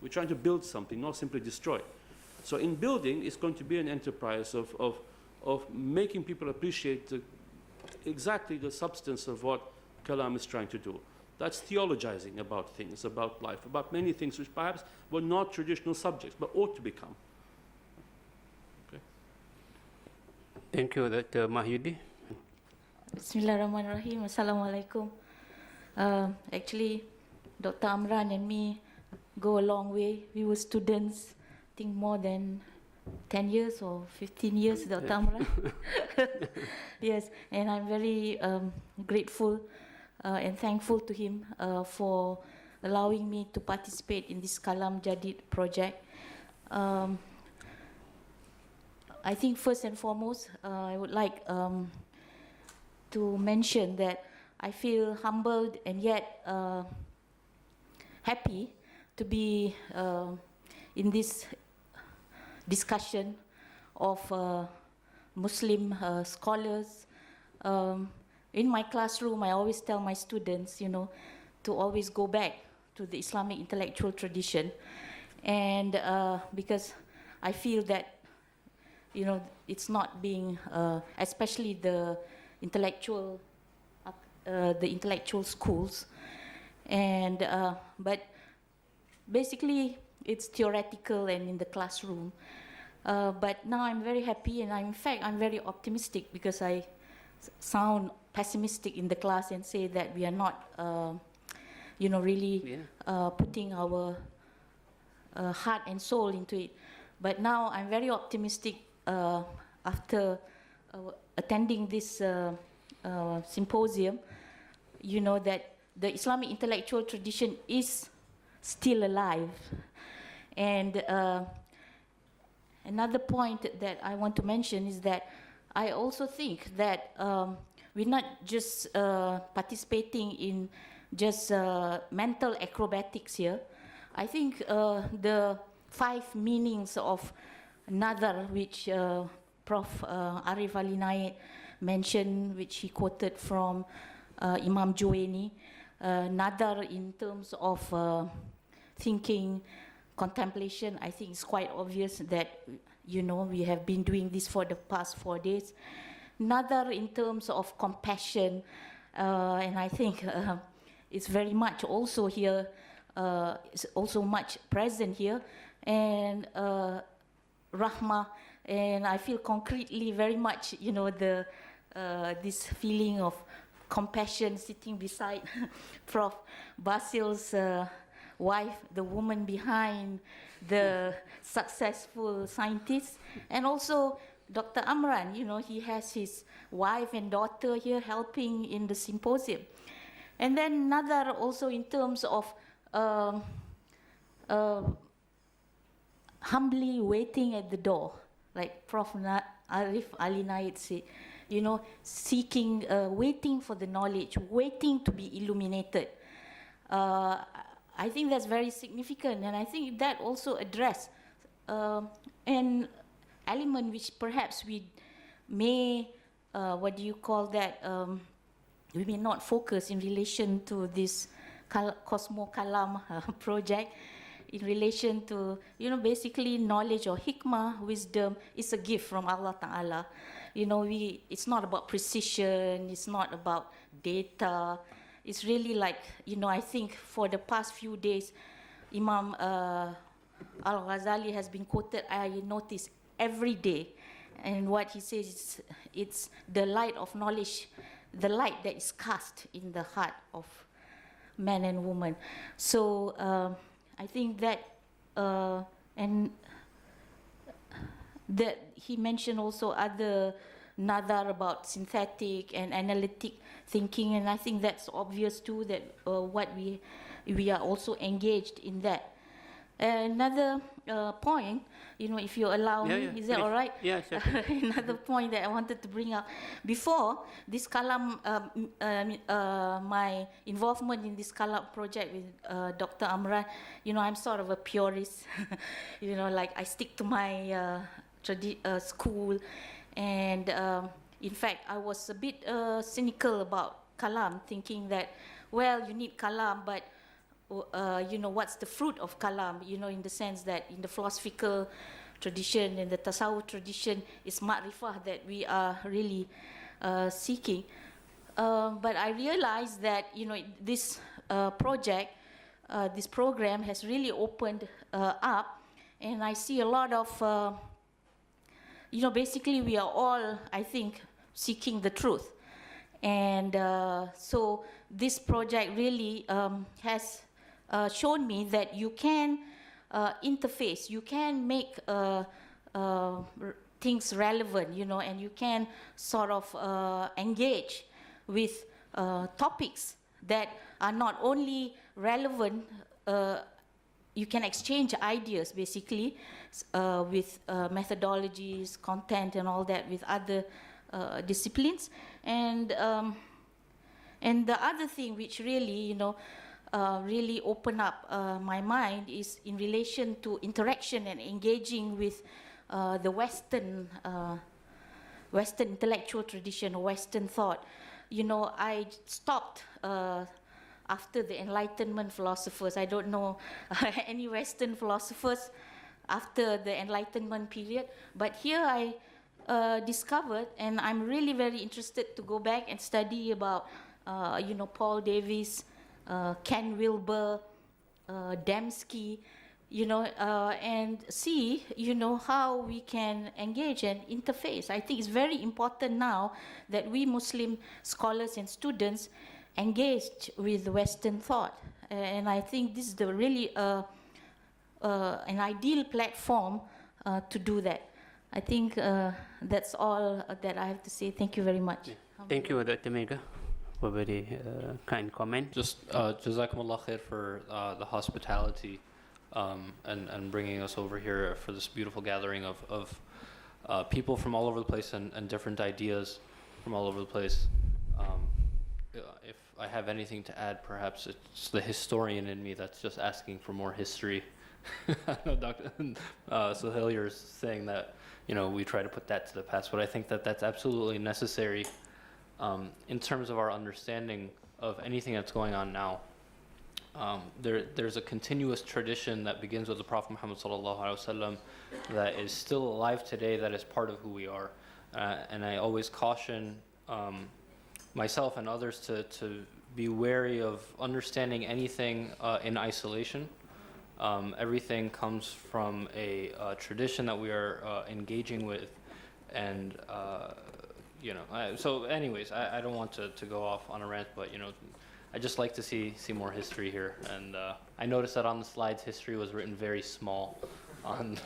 We're trying to build something, not simply destroy. So in building, it's going to be an enterprise of making people appreciate exactly the substance of what Kalam is trying to do. That's theologizing about things, about life, about many things which perhaps were not traditional subjects, but ought to become. Thank you, Dr. Mahyudi. Bismillahirrahmanirrahim. Assalamualaikum. Actually, Dr. Amran and me go a long way. We were students, I think more than 10 years or 15 years, Dr. Amran. Yes, and I'm very grateful and thankful to him for allowing me to participate in this Kalam Jadid project. I think first and foremost, I would like to mention that I feel humbled and yet happy to be in this discussion of Muslim scholars. In my classroom, I always tell my students, to always go back to the Islamic intellectual tradition, and because I feel that it's not being, especially the intellectual schools, and but basically it's theoretical and in the classroom. But now I'm very happy, and in fact I'm very optimistic, because I sound pessimistic in the class and say that we are not, really putting our heart and soul into it. But now I'm very optimistic after attending this symposium, that the Islamic intellectual tradition is still alive. And another point that I want to mention is that I also think that we're not just participating in just mental acrobatics here. I think the 5 meanings of Nadar, which Prof. Arif Ali Naik mentioned, which he quoted from Imam Juwaini, Nadar in terms of thinking, contemplation, I think it's quite obvious that, we have been doing this for the past 4 days. Nadar in terms of compassion, and I think it's very much also here, it's also much present here, and Rahmah, and I feel concretely very much, this feeling of compassion sitting beside Prof. Basil's wife, the woman behind the successful scientist, and also Dr. Amran, you know, he has his wife and daughter here helping in the symposium. And then another also in terms of humbly waiting at the door, like Prof. Arif Ali Naid said, you know, seeking, waiting for the knowledge, waiting to be illuminated. I think that's very significant, and I think that also address an element which perhaps we may, what do you call that, we may not focus in relation to this Cosmo Kalam project, in relation to, you know, basically knowledge or hikmah, wisdom, is a gift from Allah Ta'ala. You know, it's not about precision, it's not about data. It's really like, you know, I think for the past few days, Imam Al-Ghazali has been quoted, I notice, every day. And what he says is, it's the light of knowledge, the light that is cast in the heart of man and woman. So I think that, and that he mentioned also other nadar about synthetic and analytic thinking, and I think that's obvious too, that what we are also engaged in that. Another point, you know, if you allow me, is that all right? Yeah, sure. Another point that I wanted to bring up. Before this Kalam, my involvement in this Kalam project with Dr. Amran, you know, I'm sort of a purist. You know, like I stick to my school. And in fact, I was a bit cynical about Kalam, thinking that, well, you need Kalam, but you know, what's the fruit of Kalam? You know, in the sense that in the philosophical tradition, in the Tasawwuf tradition, it's ma'rifah that we are really seeking. But I realized that, you know, this project, this program has really opened up, and I see a lot of, you know, basically we are all, I think, seeking the truth. And so this project really has shown me that you can interface, you can make things relevant, you know, and you can sort of engage with topics that are not only relevant, you can exchange ideas basically with methodologies, content and all that with other disciplines. And the other thing which really, you know, really open up my mind is in relation to interaction and engaging with the Western intellectual tradition, Western thought. You know, I stopped after the Enlightenment philosophers. I don't know any Western philosophers after the Enlightenment period, but here I discovered, and I'm really very interested to go back and study about, you know, Paul Davies, Ken Wilber, Dembski, you know, and see, you know, how we can engage and interface. I think it's very important now that we Muslim scholars and students engaged with Western thought. And I think this is the really an ideal platform to do that. I think that's all that I have to say. Thank you very much. Thank you, Dr. Mega, for very kind comment. Just Jazakumullah khair for the hospitality and bringing us over here for this beautiful gathering of people from all over the place and different ideas from all over the place. If I have anything to add, perhaps it's the historian in me that's just asking for more history. I know Dr. Sohail, you're saying that, you know, we try to put that to the past, but I think that that's absolutely necessary in terms of our understanding of anything that's going on now. There's a continuous tradition that begins with the Prophet Muhammad sallallahu alaihi wasallam that is still alive today, that is part of who we are. And I always caution myself and others to be wary of understanding anything in isolation. Everything comes from a tradition that we are engaging with, and you know, so anyways, I don't want to go off on a rant, but, you know, I just like to see more history here. And I noticed that on the slides, history was written very small on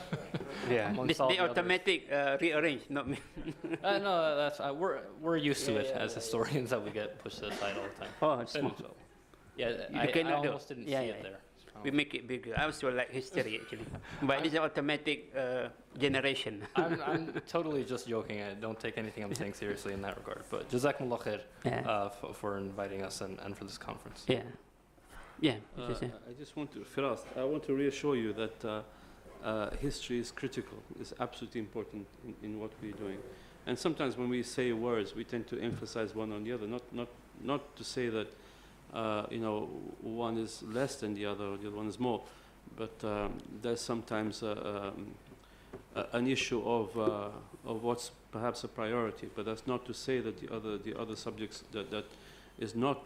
Yeah, amongst this all the the others. automatic rearrange, not me. No, that's we're used to it as historians that we get pushed to the side all the time. Oh, it's small. So, yeah, You I cannot do. almost didn't Yeah, see yeah, it there. We make it bigger. I also like history actually, but it's an automatic generation. I'm totally just joking. I don't take anything I'm saying seriously in that regard. But jazakumullah khair Yeah. for inviting us and for this conference. Yeah, yeah. I just want to, Firas, I want to reassure you that history is critical. It's absolutely important in what we're doing. And sometimes when we say words, we tend to emphasize one on the other. Not to say that you know, one is less than the other or the other one is more, but there's sometimes an issue of what's perhaps a priority. But that's not to say that the other subjects that is not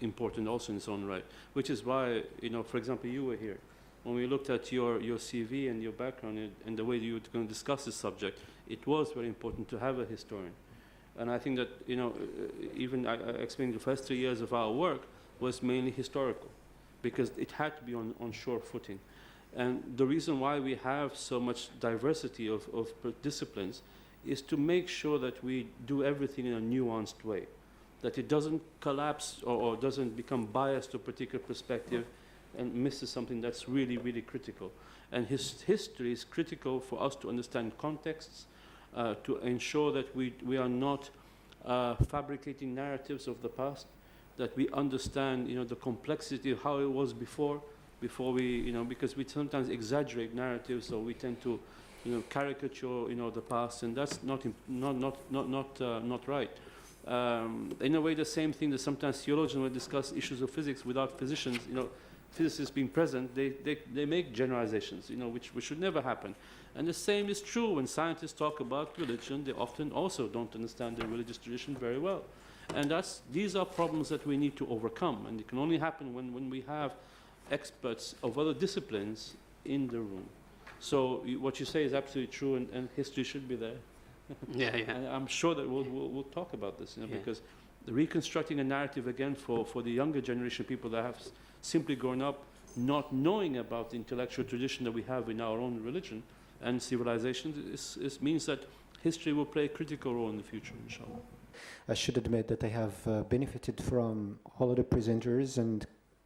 important also in its own right. Which is why, you know, for example, you were here. When we looked at your CV and your background and the way you were going to discuss this subject, it was very important to have a historian. And I think that, you know, even I explained the first 3 years of our work was mainly historical, because it had to be on sure footing. And the reason why we have so much diversity of disciplines is to make sure that we do everything in a nuanced way, that it doesn't collapse or doesn't become biased to a particular perspective and misses something that's really, really critical. And history is critical for us to understand contexts, to ensure that we are not fabricating narratives of the past, that we understand, you know, the complexity of how it was before we, you know, because we sometimes exaggerate narratives, or we tend to, you know, caricature, you know, the past, and that's not right. In a way, the same thing that sometimes theologians will discuss issues of physics without physicians, you know, physicists being present, they make generalizations, you know, which should never happen. And the same is true when scientists talk about religion. They often also don't understand the religious tradition very well. And these are problems that we need to overcome. And it can only happen when we have experts of other disciplines in the room. So what you say is absolutely true, and history should be there. Yeah. And I'm sure that we'll talk about this, you know, Yeah. because reconstructing a narrative again for the younger generation of people that have simply grown up not knowing about the intellectual tradition that we have in our own religion and civilization means that history will play a critical role in the future, inshallah. I should admit that I have benefited from all of the presenters and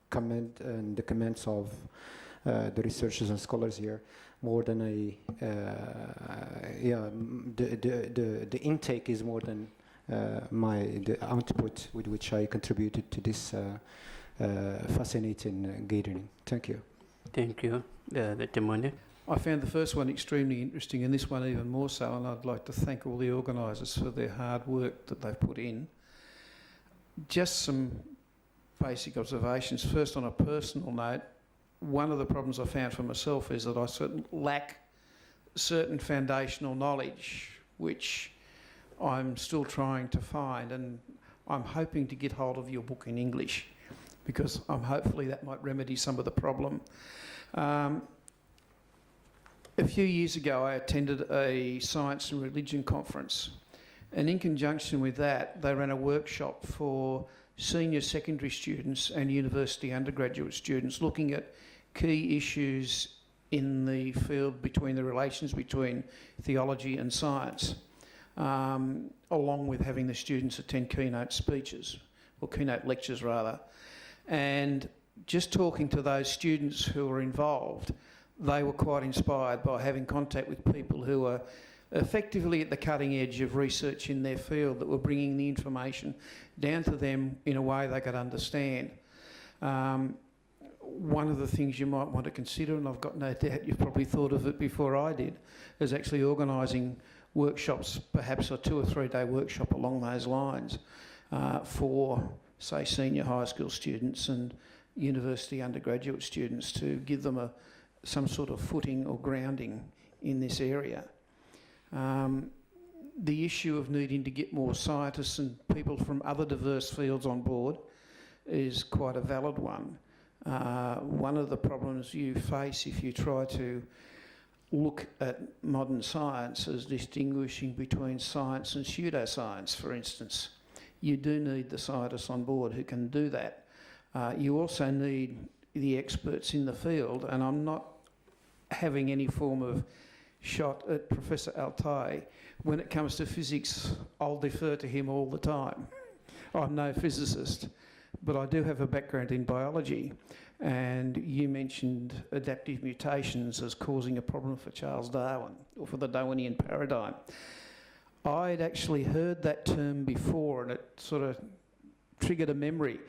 the comments of the researchers and scholars here more than the intake is more than the output with which I contributed to this fascinating gathering. Thank you. Thank you, Dr. Mone. I found the first one extremely interesting, and this one even more so, and I'd like to thank all the organisers for their hard work that they've put in. Just some basic observations. First, on a personal note, one of the problems I found for myself is that I lack certain foundational knowledge, which I'm still trying to find, and I'm hoping to get hold of your book in English, because hopefully that might remedy some of the problem. A few years ago, I attended a science and religion conference, and in conjunction with that, they ran a workshop for senior secondary students and university undergraduate students looking at key issues in the field between the relations between theology and science, along with having the students attend keynote speeches, or keynote lectures rather. And just talking to those students who were involved, they were quite inspired by having contact with people who are effectively at the cutting edge of research in their field, that were bringing the information down to them in a way they could understand. One of the things you might want to consider, and I've got no doubt you've probably thought of it before I did, is actually organising workshops, perhaps a 2 or 3 day workshop along those lines for, say, senior high school students and university undergraduate students, to give them some sort of footing or grounding in this area. The issue of needing to get more scientists and people from other diverse fields on board is quite a valid one. One of the problems you face if you try to look at modern science as distinguishing between science and pseudoscience, for instance. You do need the scientists on board who can do that. You also need the experts in the field, and I'm not having any form of shot at Professor Altai. When it comes to physics, I'll defer to him all the time. I'm no physicist, but I do have a background in biology. And you mentioned adaptive mutations as causing a problem for Charles Darwin, or for the Darwinian paradigm. I'd actually heard that term before, and it sort of triggered a memory.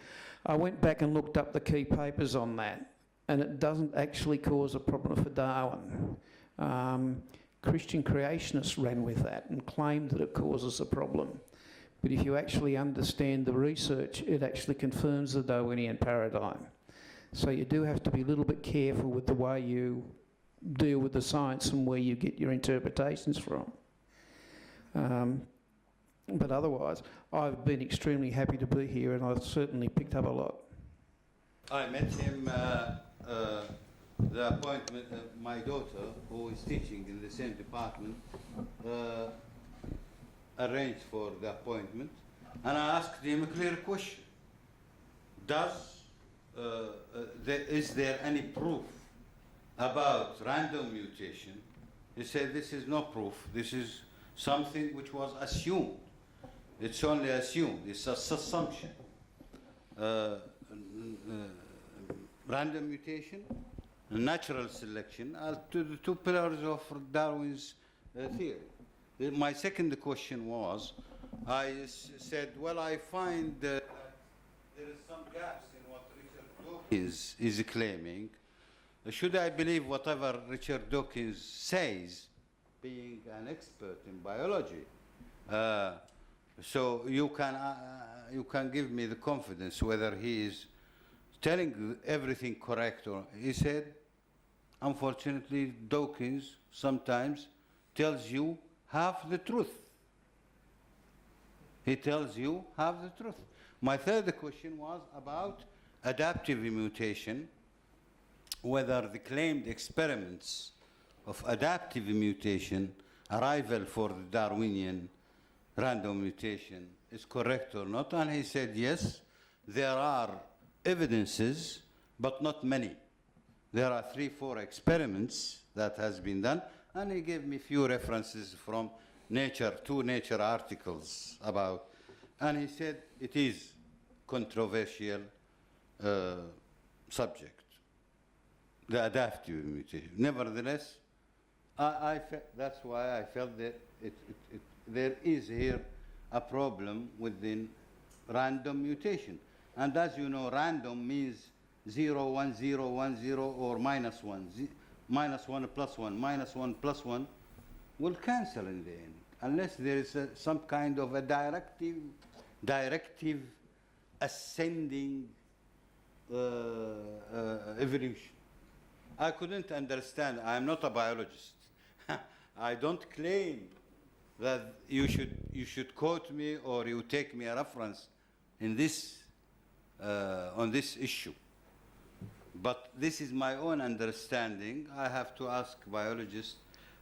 I went back and looked up the key papers on that, and it doesn't actually cause a problem for Darwin. Christian creationists ran with that and claimed that it causes a problem. But if you actually understand the research, it actually confirms the Darwinian paradigm. So you do have to be a little bit careful with the way you deal with the science and where you get your interpretations from. But otherwise, I've been extremely happy to be here, and I've certainly picked up a lot. I met him, the appointment of my daughter, who is teaching in the same department, arranged for the appointment, and I asked him a clear question. Is there any proof about random mutation? He said, this is no proof. This is something which was assumed. It's only assumed. It's an assumption. Random mutation, natural selection are the two pillars of Darwin's theory. My second question was, I said, well, I find there is some gaps in what Richard Dawkins is claiming. Should I believe whatever Richard Dawkins says, being an expert in biology? So you can give me the confidence whether he is telling everything correct, or he said, unfortunately, Dawkins sometimes tells you half the truth. He tells you half the truth. My third question was about adaptive mutation, whether the claimed experiments of adaptive mutation, arrival for the Darwinian random mutation, is correct or not. And he said, yes, there are evidences, but not many. There are 3-4 experiments that has been done, and he gave me few references from Nature, 2 Nature articles about, and he said it is controversial subject, the adaptive mutation. Nevertheless, that's why I felt that there is here a problem within random mutation. And as you know, random means 0, 1, 0, 1, 0, or minus 1. Minus 1 plus 1, minus 1 plus 1 will cancel in the end, unless there is some kind of a directive ascending evolution. I couldn't understand. I'm not a biologist. I don't claim that you should quote me or you take me a reference in this on this issue. But this is my own understanding. I have to ask biologists.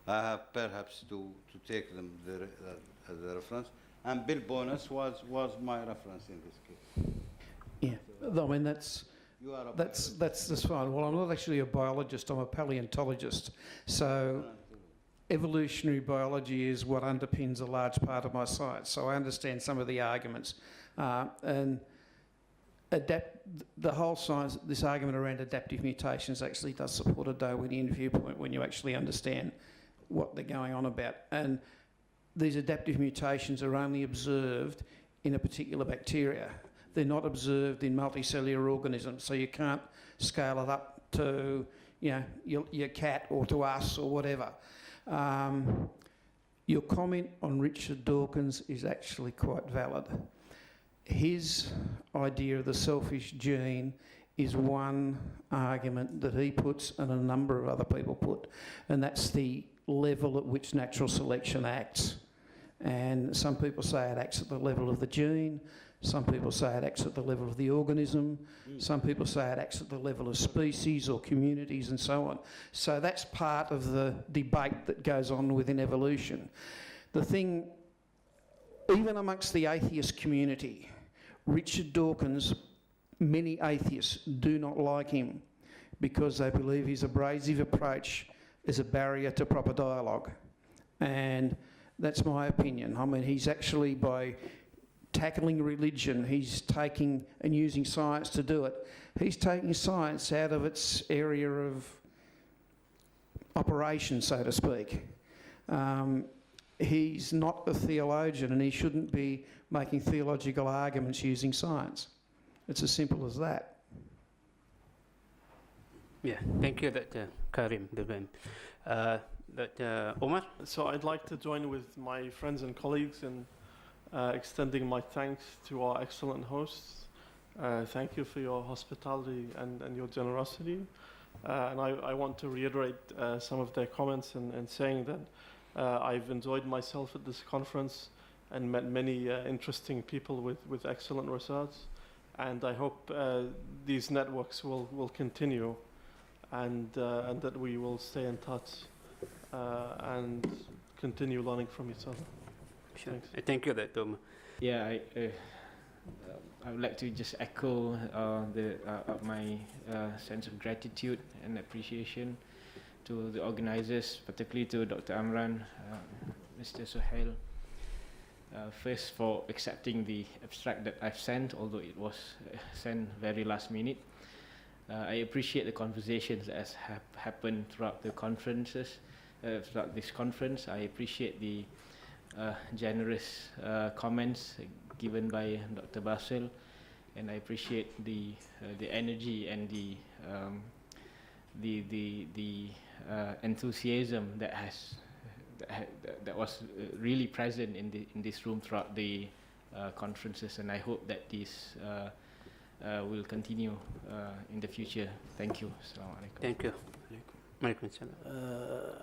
I have perhaps to take them as a reference. And Bill Bonus was my reference in this case. Yeah, I mean that's fine. Well, I'm not actually a biologist. I'm a paleontologist. So evolutionary biology is what underpins a large part of my science. So I understand some of the arguments and the whole science. This argument around adaptive mutations actually does support a Darwinian viewpoint when you actually understand what they're going on about. And these adaptive mutations are only observed in a particular bacteria. They're not observed in multicellular organisms, so you can't scale it up to, you know, your cat or to us or whatever. Your comment on Richard Dawkins is actually quite valid. His idea of the selfish gene is one argument that he puts and a number of other people put, and that's the level at which natural selection acts. And some people say it acts at the level of the gene, Some people say it acts at the level of the organism. Some people say it acts at the level of species or communities and so on. So that's part of the debate that goes on within evolution. The thing, even amongst the atheist community, Richard Dawkins, many atheists do not like him because they believe his abrasive approach is a barrier to proper dialogue. And that's my opinion. I mean, he's actually, by tackling religion, he's taking and using science to do it. He's taking science out of its area of operation, so to speak. He's not a theologian, and he shouldn't be making theological arguments using science. It's as simple as that. Yeah, thank you, Dr. Karim Devan. Dr. Omar? So I'd like to join with my friends and colleagues in extending my thanks to our excellent hosts. Thank you for your hospitality and your generosity. And I want to reiterate some of their comments and saying that I've enjoyed myself at this conference and met many interesting people with excellent research. And I hope these networks will continue and that we will stay in touch and continue learning from each other. Sure. Thank you, Dr. Omar. Yeah, I would like to just echo my sense of gratitude and appreciation to the organizers, particularly to Dr. Amran, Mr. Suhail, first for accepting the abstract that I've sent, although it was sent very last minute. I appreciate the conversations that has happened throughout the conferences, throughout this conference. I appreciate the generous comments given by Dr. Basil, and I appreciate the energy and the enthusiasm that was really present in this room throughout the conferences, and I hope that this will continue in the future. Thank you. Assalamu alaikum. Thank you.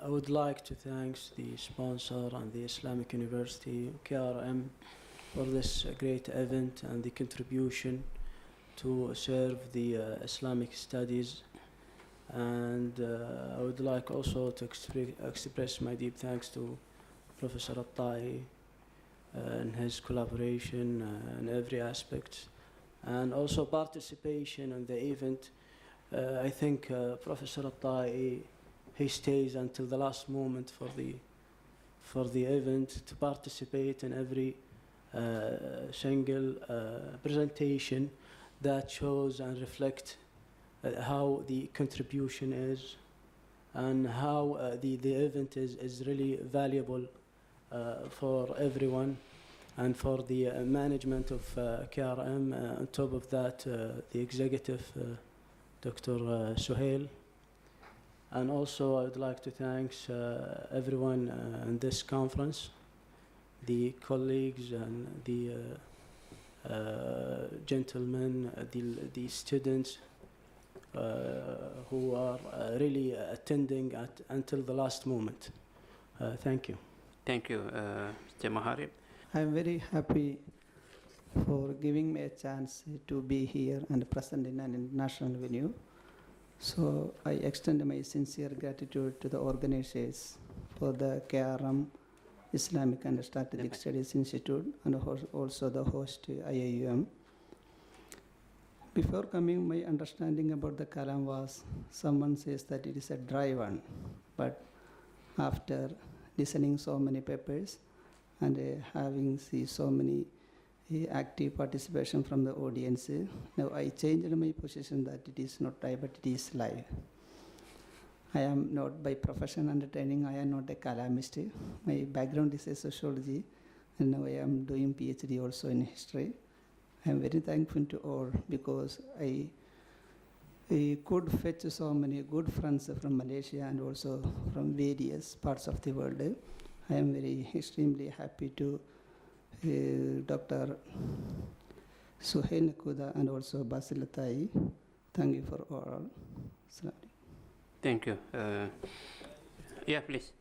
I would like to thank the sponsor and the Islamic University, KRM, for this great event and the contribution to serve the Islamic studies. And I would like also to express my deep thanks to Professor Attai and his collaboration in every aspect, and also participation in the event. I think Professor Attai, he stays until the last moment for the event to participate in every single presentation that shows and reflect how the contribution is and how the event is really valuable for everyone and for the management of KRM. On top of that, the executive, Dr. Suhail. And also I would like to thank everyone in this conference, the colleagues and the gentlemen, the students who are really attending until the last moment. Thank you. Thank you, Mr. Maharib. I'm very happy for giving me a chance to be here and present in an international venue. So I extend my sincere gratitude to the organizers for the KRM Islamic and Strategic Studies Institute and also the host IIUM. Before coming, my understanding about the Kalam was someone says that it is a dry one, but after listening so many papers and having seen so many active participation from the audience, now I changed my position that it is not dry, but it is live. I am not by profession and training, I am not a Kalamist. My background is a sociology, and now I am doing PhD also in history. I am very thankful to all because I could fetch so many good friends from Malaysia and also from various parts of the world. I am very extremely happy to Dr. Suhail Nakuda and also Basil Attai. Thank you for all. Thank you. Yeah, please.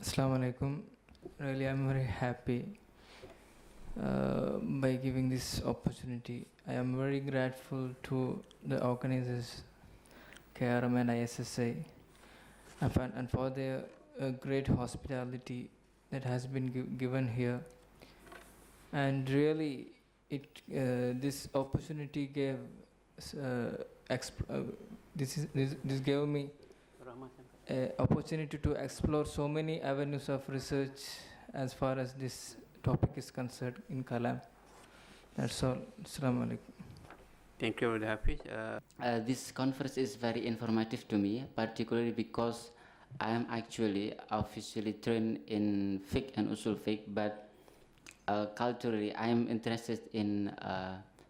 Assalamu alaikum. Really, I'm very happy by giving this opportunity. I am very grateful to the organizers, KRM and ISSA, and for their great hospitality that has been given here. And really, this opportunity gave this gave me an opportunity to explore so many avenues of research as far as this topic is concerned in Kalam. That's all. Assalamu alaikum. Thank you, Hafiz. This conference is very informative to me, particularly because I am actually officially trained in fiqh and usul fiqh, but culturally I am interested in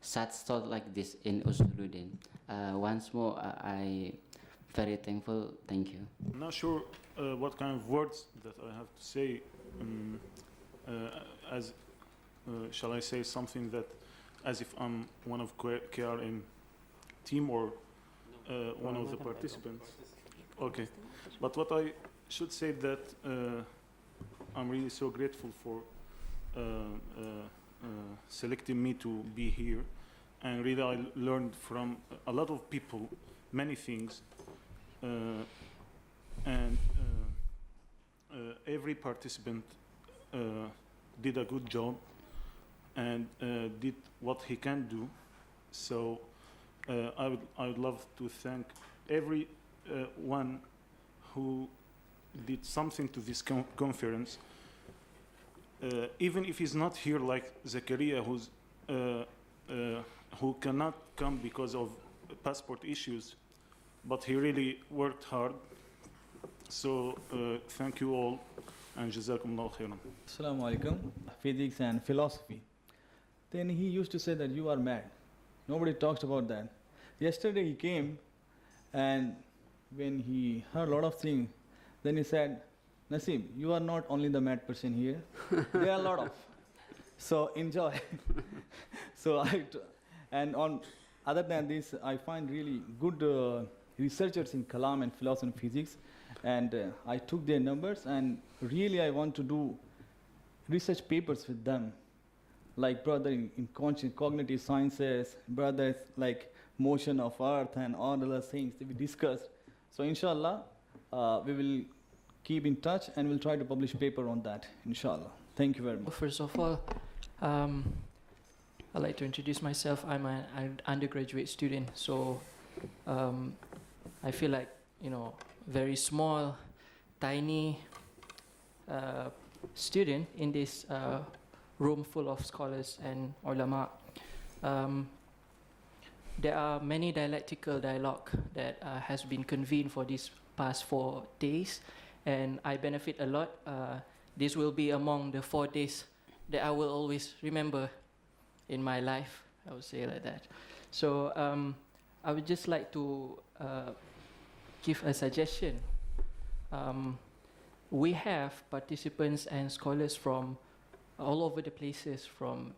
such thought like this in usuluddin. Once more, I very thankful. Thank you. I'm not sure what kind of words that I have to say. Shall I say something that as if I'm one of KRM team or one of the participants? Okay, but what I should say that I'm really so grateful for selecting me to be here, and really I learned from a lot of people many things, and every participant did a good job and did what he can do. So I would love to thank every one who did something to this conference, even if he's not here, like Zakaria, who cannot come because of passport issues, but he really worked hard. So thank you all, and Jazakumullah khairan. Assalamu alaikum. Physics and philosophy. Then he used to say that you are mad. Nobody talks about that. Yesterday he came, and when he heard a lot of things, then he said, Nasim, you are not only the mad person here. There are a lot of. So enjoy. And on other than this, I find really good researchers in Kalam and philosophy and physics, and I took their numbers, and really I want to do research papers with them, like brother in cognitive sciences, brothers like motion of earth and all other things that we discussed. So inshallah, we will keep in touch and we'll try to publish paper on that, inshallah. Thank you very much. First of all, I'd like to introduce myself. I'm an undergraduate student, so I feel like, very small, tiny student in this room full of scholars and ulama. There are many dialectical dialogue that has been convened for these past 4 days, and I benefit a lot. This will be among the 4 days that I will always remember in my life, I would say like that. So I would just like to give a suggestion. We have participants and scholars from all over the places, from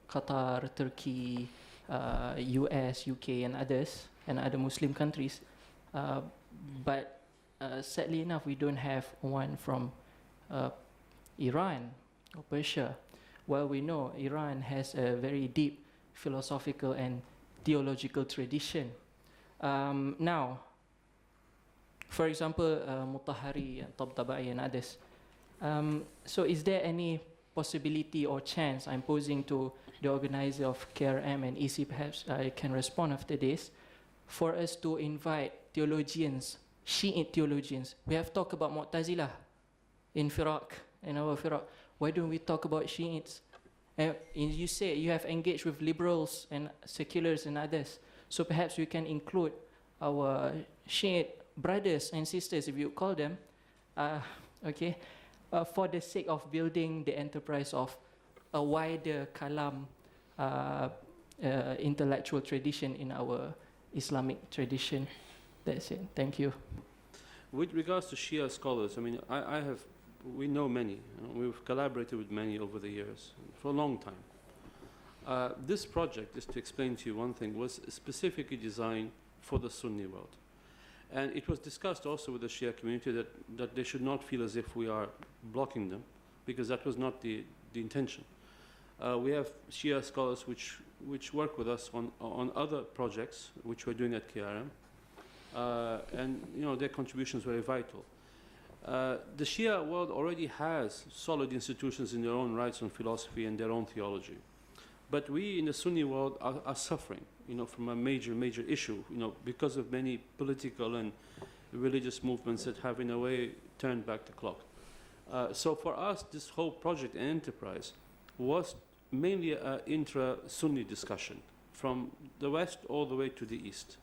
Qatar, Turkey, US, UK, and others, and other Muslim countries. But sadly enough, we don't have one from Iran or Persia. Well, we know Iran has a very deep philosophical and theological tradition. Now, for example, Mutahari and Tabtabai and others. So is there any possibility or chance, I'm posing to the organizer of KRM and EC, perhaps I can respond after this, for us to invite theologians, Shiite theologians? We have talked about Mu'tazilah in our Firaq. Why don't we talk about Shiites? You say you have engaged with liberals and seculars and others, so perhaps we can include our Shiite brothers and sisters, if you call them, for the sake of building the enterprise of a wider Kalam intellectual tradition in our Islamic tradition. That's it. Thank you. With regards to Shia scholars, I mean, we know many. We've collaborated with many over the years for a long time. This project, just to explain to you one thing, was specifically designed for the Sunni world. And it was discussed also with the Shia community that they should not feel as if we are blocking them, because that was not the intention. We have Shia scholars which work with us on other projects which we're doing at KRM, and their contribution is very vital. The Shia world already has solid institutions in their own rights on philosophy and their own theology, but we in the Sunni world are suffering, from a major issue, because of many political and religious movements that have in a way turned back the clock. So for us, this whole project and enterprise was mainly an intra-Sunni discussion from the west all the way to the east.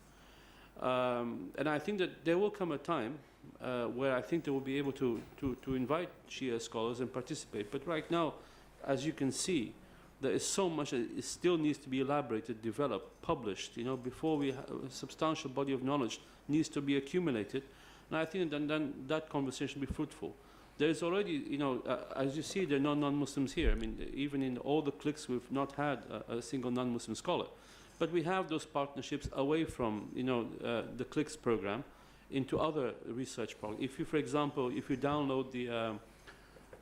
And I think that there will come a time where I think they will be able to invite Shia scholars and participate. But right now, as you can see, there is so much that it still needs to be elaborated, developed, published, before a substantial body of knowledge needs to be accumulated. And I think then that conversation will be fruitful. There is already, as you see, there are no non-Muslims here. I mean, even in all the KLIKS, we've not had a single non-Muslim scholar. But we have those partnerships away from, the KLIKS program into other research programs. If you, for example, if you download the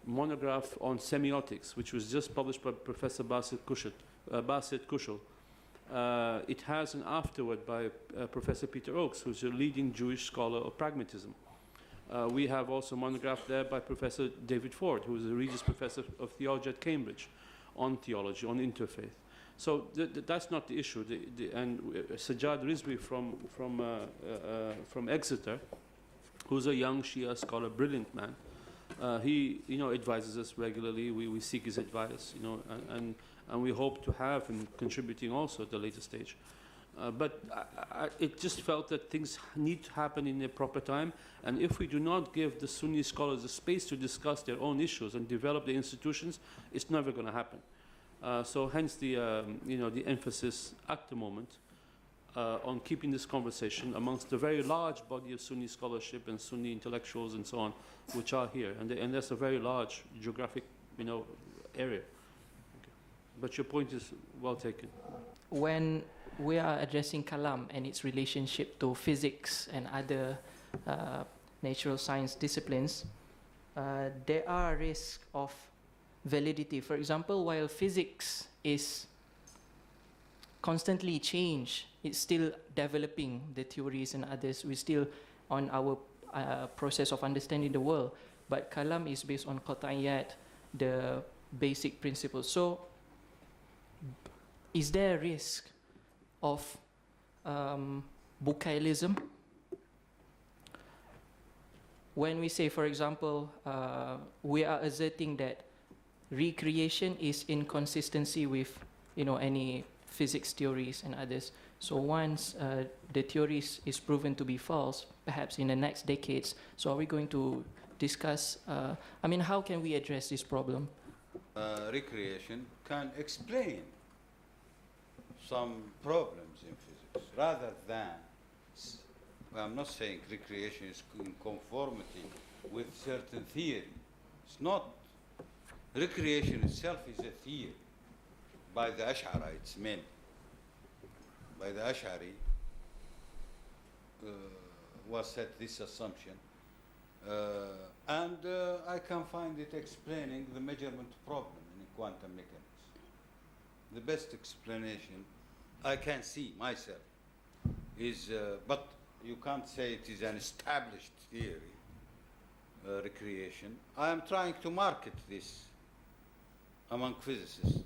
monograph on semiotics, which was just published by Professor Basit Kushel, it has an afterword by Professor Peter Oakes, who's a leading Jewish scholar of pragmatism. We have also a monograph there by Professor David Ford, who is a Regius Professor of Theology at Cambridge, on theology, on interfaith. So that's not the issue. And Sajjad Rizvi from Exeter, who's a young Shia scholar, brilliant man, he advises us regularly. We seek his advice, and we hope to have him contributing also at the later stage. But it just felt that things need to happen in a proper time, and if we do not give the Sunni scholars the space to discuss their own issues and develop the institutions, it's never going to happen. So hence the the emphasis at the moment on keeping this conversation amongst the very large body of Sunni scholarship and Sunni intellectuals and so on, which are here, and that's a very large geographic area. Okay. But your point is well taken. When we are addressing Kalam and its relationship to physics and other natural science disciplines, there are risks of validity. For example, while physics is constantly change, it's still developing the theories and others. We're still on our process of understanding the world. But Kalam is based on qat'iyat, the basic principles. So is there a risk of Bukailism? When we say, for example, we are asserting that recreation is in consistency with any physics theories and others. So once the theories is proven to be false, perhaps in the next decades, so are we going to discuss, how can we address this problem? Recreation can explain some problems in physics, rather than, I'm not saying recreation is in conformity with certain theory. It's not. Recreation itself is a theory by the Ash'arites, mainly. By the Ash'ari was set this assumption, and I can find it explaining the measurement problem in quantum mechanics. The best explanation I can see myself is, but you can't say it is an established theory, recreation. I am trying to market this among physicists.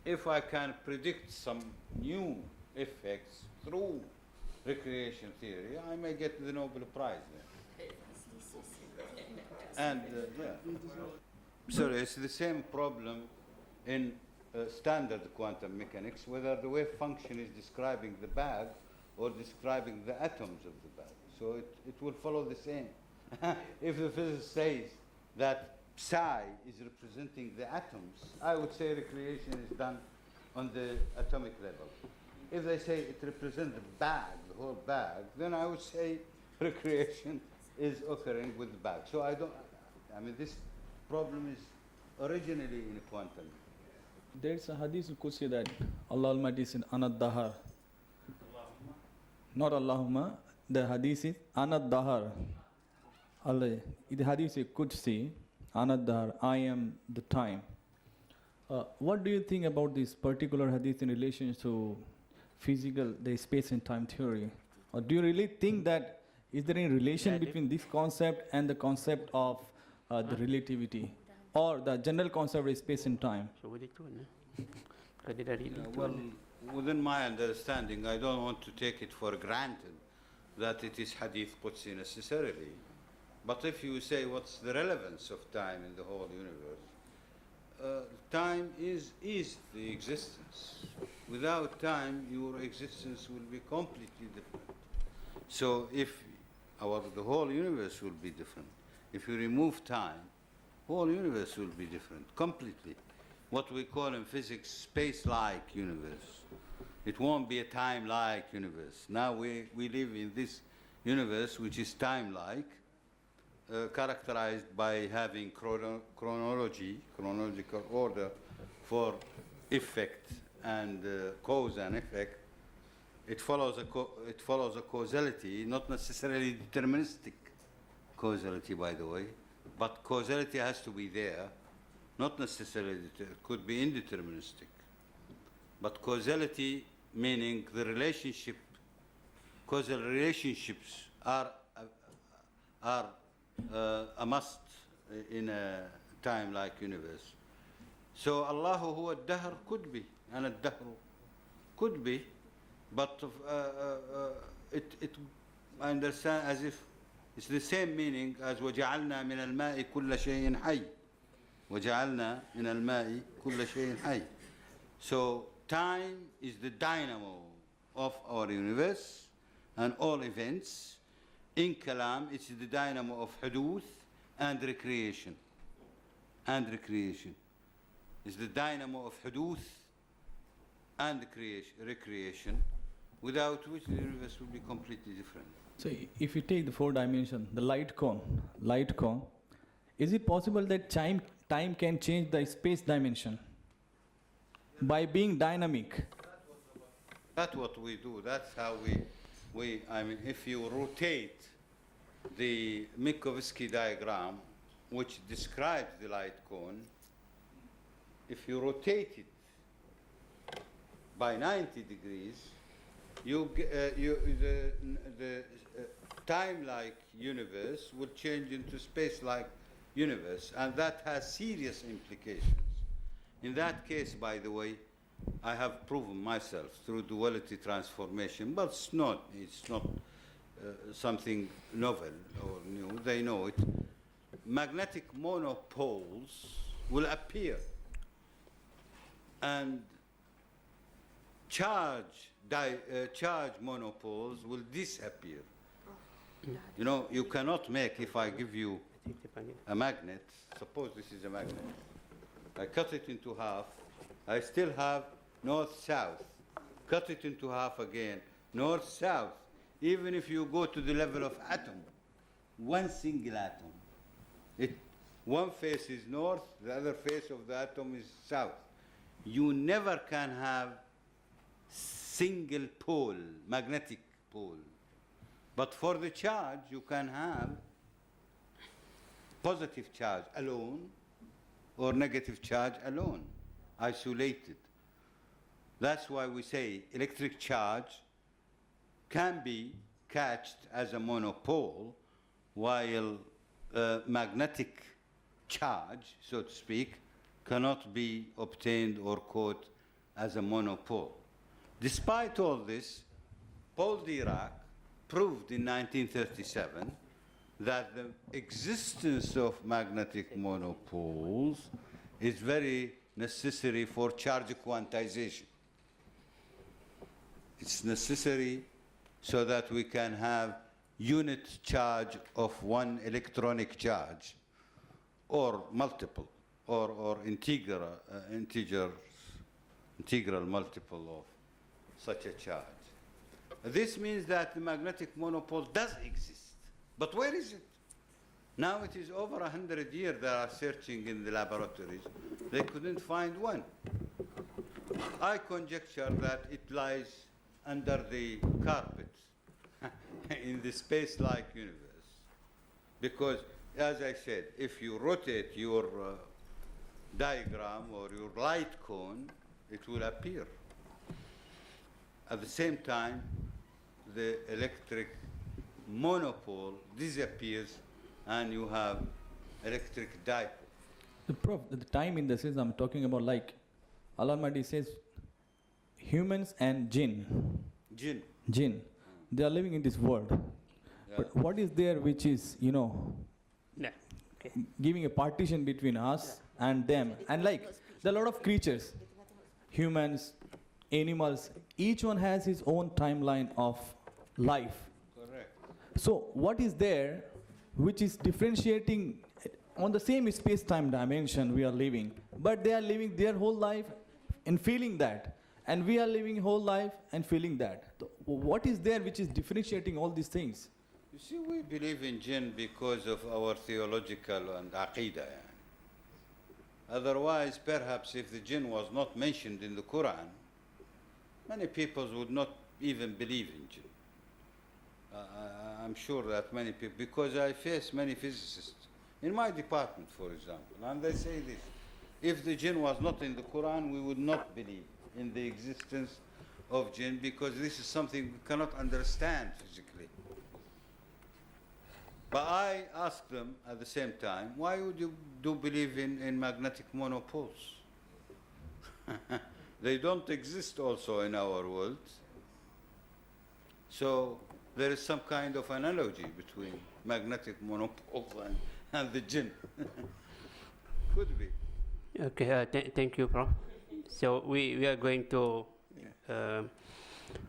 If I can predict some new effects through recreation theory, I may get the Nobel Prize there. And so it's the same problem in standard quantum mechanics, whether the wave function is describing the bag or describing the atoms of the bag. So it will follow the same. If the physicist says that psi is representing the atoms, I would say recreation is done on the atomic level. If they say it represents the bag, the whole bag, then I would say recreation is occurring with the bag. So this problem is originally in quantum. There's a hadith Qudsi that Allah Almighty said, Anad Dahar. Not Allahumma, the hadith is Anad Dahar. Allah, the hadith is Qudsi, Anad Dahar, I am the time. What do you think about this particular hadith in relation to physical, the space and time theory? Or do you really think that is there any relation between this concept and the concept of the relativity, or the general concept of space and time? Well, within my understanding, I don't want to take it for granted that it is hadith Qudsi necessarily. But if you say what's the relevance of time in the whole universe, time is the existence. Without time, your existence will be completely different. So if the whole universe will be different. If you remove time, whole universe will be different, completely. What we call in physics space-like universe. It won't be a time-like universe. Now we live in this universe which is time-like, characterized by having chronological order for effect and cause and effect. It follows a causality, not necessarily deterministic causality, by the way, but causality has to be there, not necessarily, it could be indeterministic. But causality meaning the relationship, causal relationships are a must in a time-like universe. So Allahu huwa ad-dahr could be, and ad-dahr could be, but I understand as if it's the same meaning as وَجَعَلْنَا مِنَ الْمَاءِ كُلَّ شَيْءٍ حَيٍّ. وَجَعَلْنَا مِنَ الْمَاءِ كُلَّ شَيْءٍ حَيٍّ. So time is the dynamo of our universe and all events. In Kalam, it's the dynamo of huduth and recreation. And recreation. It's the dynamo of huduth and recreation, without which the universe will be completely different. So if you take the 4 dimension, the light cone, is it possible that time can change the space dimension by being dynamic? That's what we do. That's how I mean, if you rotate the Minkowski diagram, which describes the light cone, if you rotate it by 90 degrees, the time-like universe will change into space-like universe, and that has serious implications. In that case, by the way, I have proven myself through duality transformation, but it's not something novel or new. They know it. Magnetic monopoles will appear, and charge monopoles will disappear. You know, you cannot make, if I give you a magnet, suppose this is a magnet, I cut it into half, I still have north-south. Cut it into half again, north-south. Even if you go to the level of atom, one single atom, one face is north, the other face of the atom is south. You never can have single pole, magnetic pole. But for the charge, you can have positive charge alone or negative charge alone, isolated. That's why we say electric charge can be catched as a monopole, while magnetic charge, so to speak, cannot be obtained or caught as a monopole. Despite all this, Paul Dirac proved in 1937 that the existence of magnetic monopoles is very necessary for charge quantization. It's necessary so that we can have unit charge of one electronic charge, or multiple, or integral multiple of such a charge. This means that the magnetic monopole does exist. But where is it? Now it is over 100 years they are searching in the laboratories. They couldn't find one. I conjecture that it lies under the carpet in the space-like universe. Because, as I said, if you rotate your diagram or your light cone, it will appear. At the same time, the electric monopole disappears and you have electric dipole. The time in the sense I'm talking about, like Allah Mahdi says, humans and jinn. Jinn. They are living in this world. Yeah. But what is there which is, you know, Yeah. Okay. giving a partition between us and them? And like, there are a lot of creatures, humans, animals, each one has his own timeline of life. Correct. So what is there which is differentiating on the same space-time dimension we are living, but they are living their whole life and feeling that, and we are living whole life and feeling that. So what is there which is differentiating all these things? You see, we believe in jinn because of our theological and aqidah. Otherwise, perhaps if the jinn was not mentioned in the Quran, many people would not even believe in jinn. I'm sure that many people, because I face many physicists in my department, for example, and they say this: if the jinn was not in the Quran, we would not believe in the existence of jinn, because this is something we cannot understand physically. But I ask them at the same time, why would you do believe in magnetic monopoles? They don't exist also in our world. So there is some kind of analogy between magnetic monopoles and the jinn. Could be. Okay, thank you, Prof. So we are going to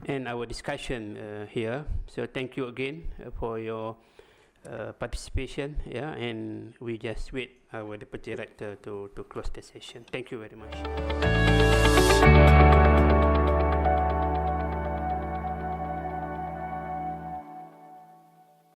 end our discussion here. So thank you again for your participation. Yeah, and we just wait our deputy director to close the session. Thank you very much.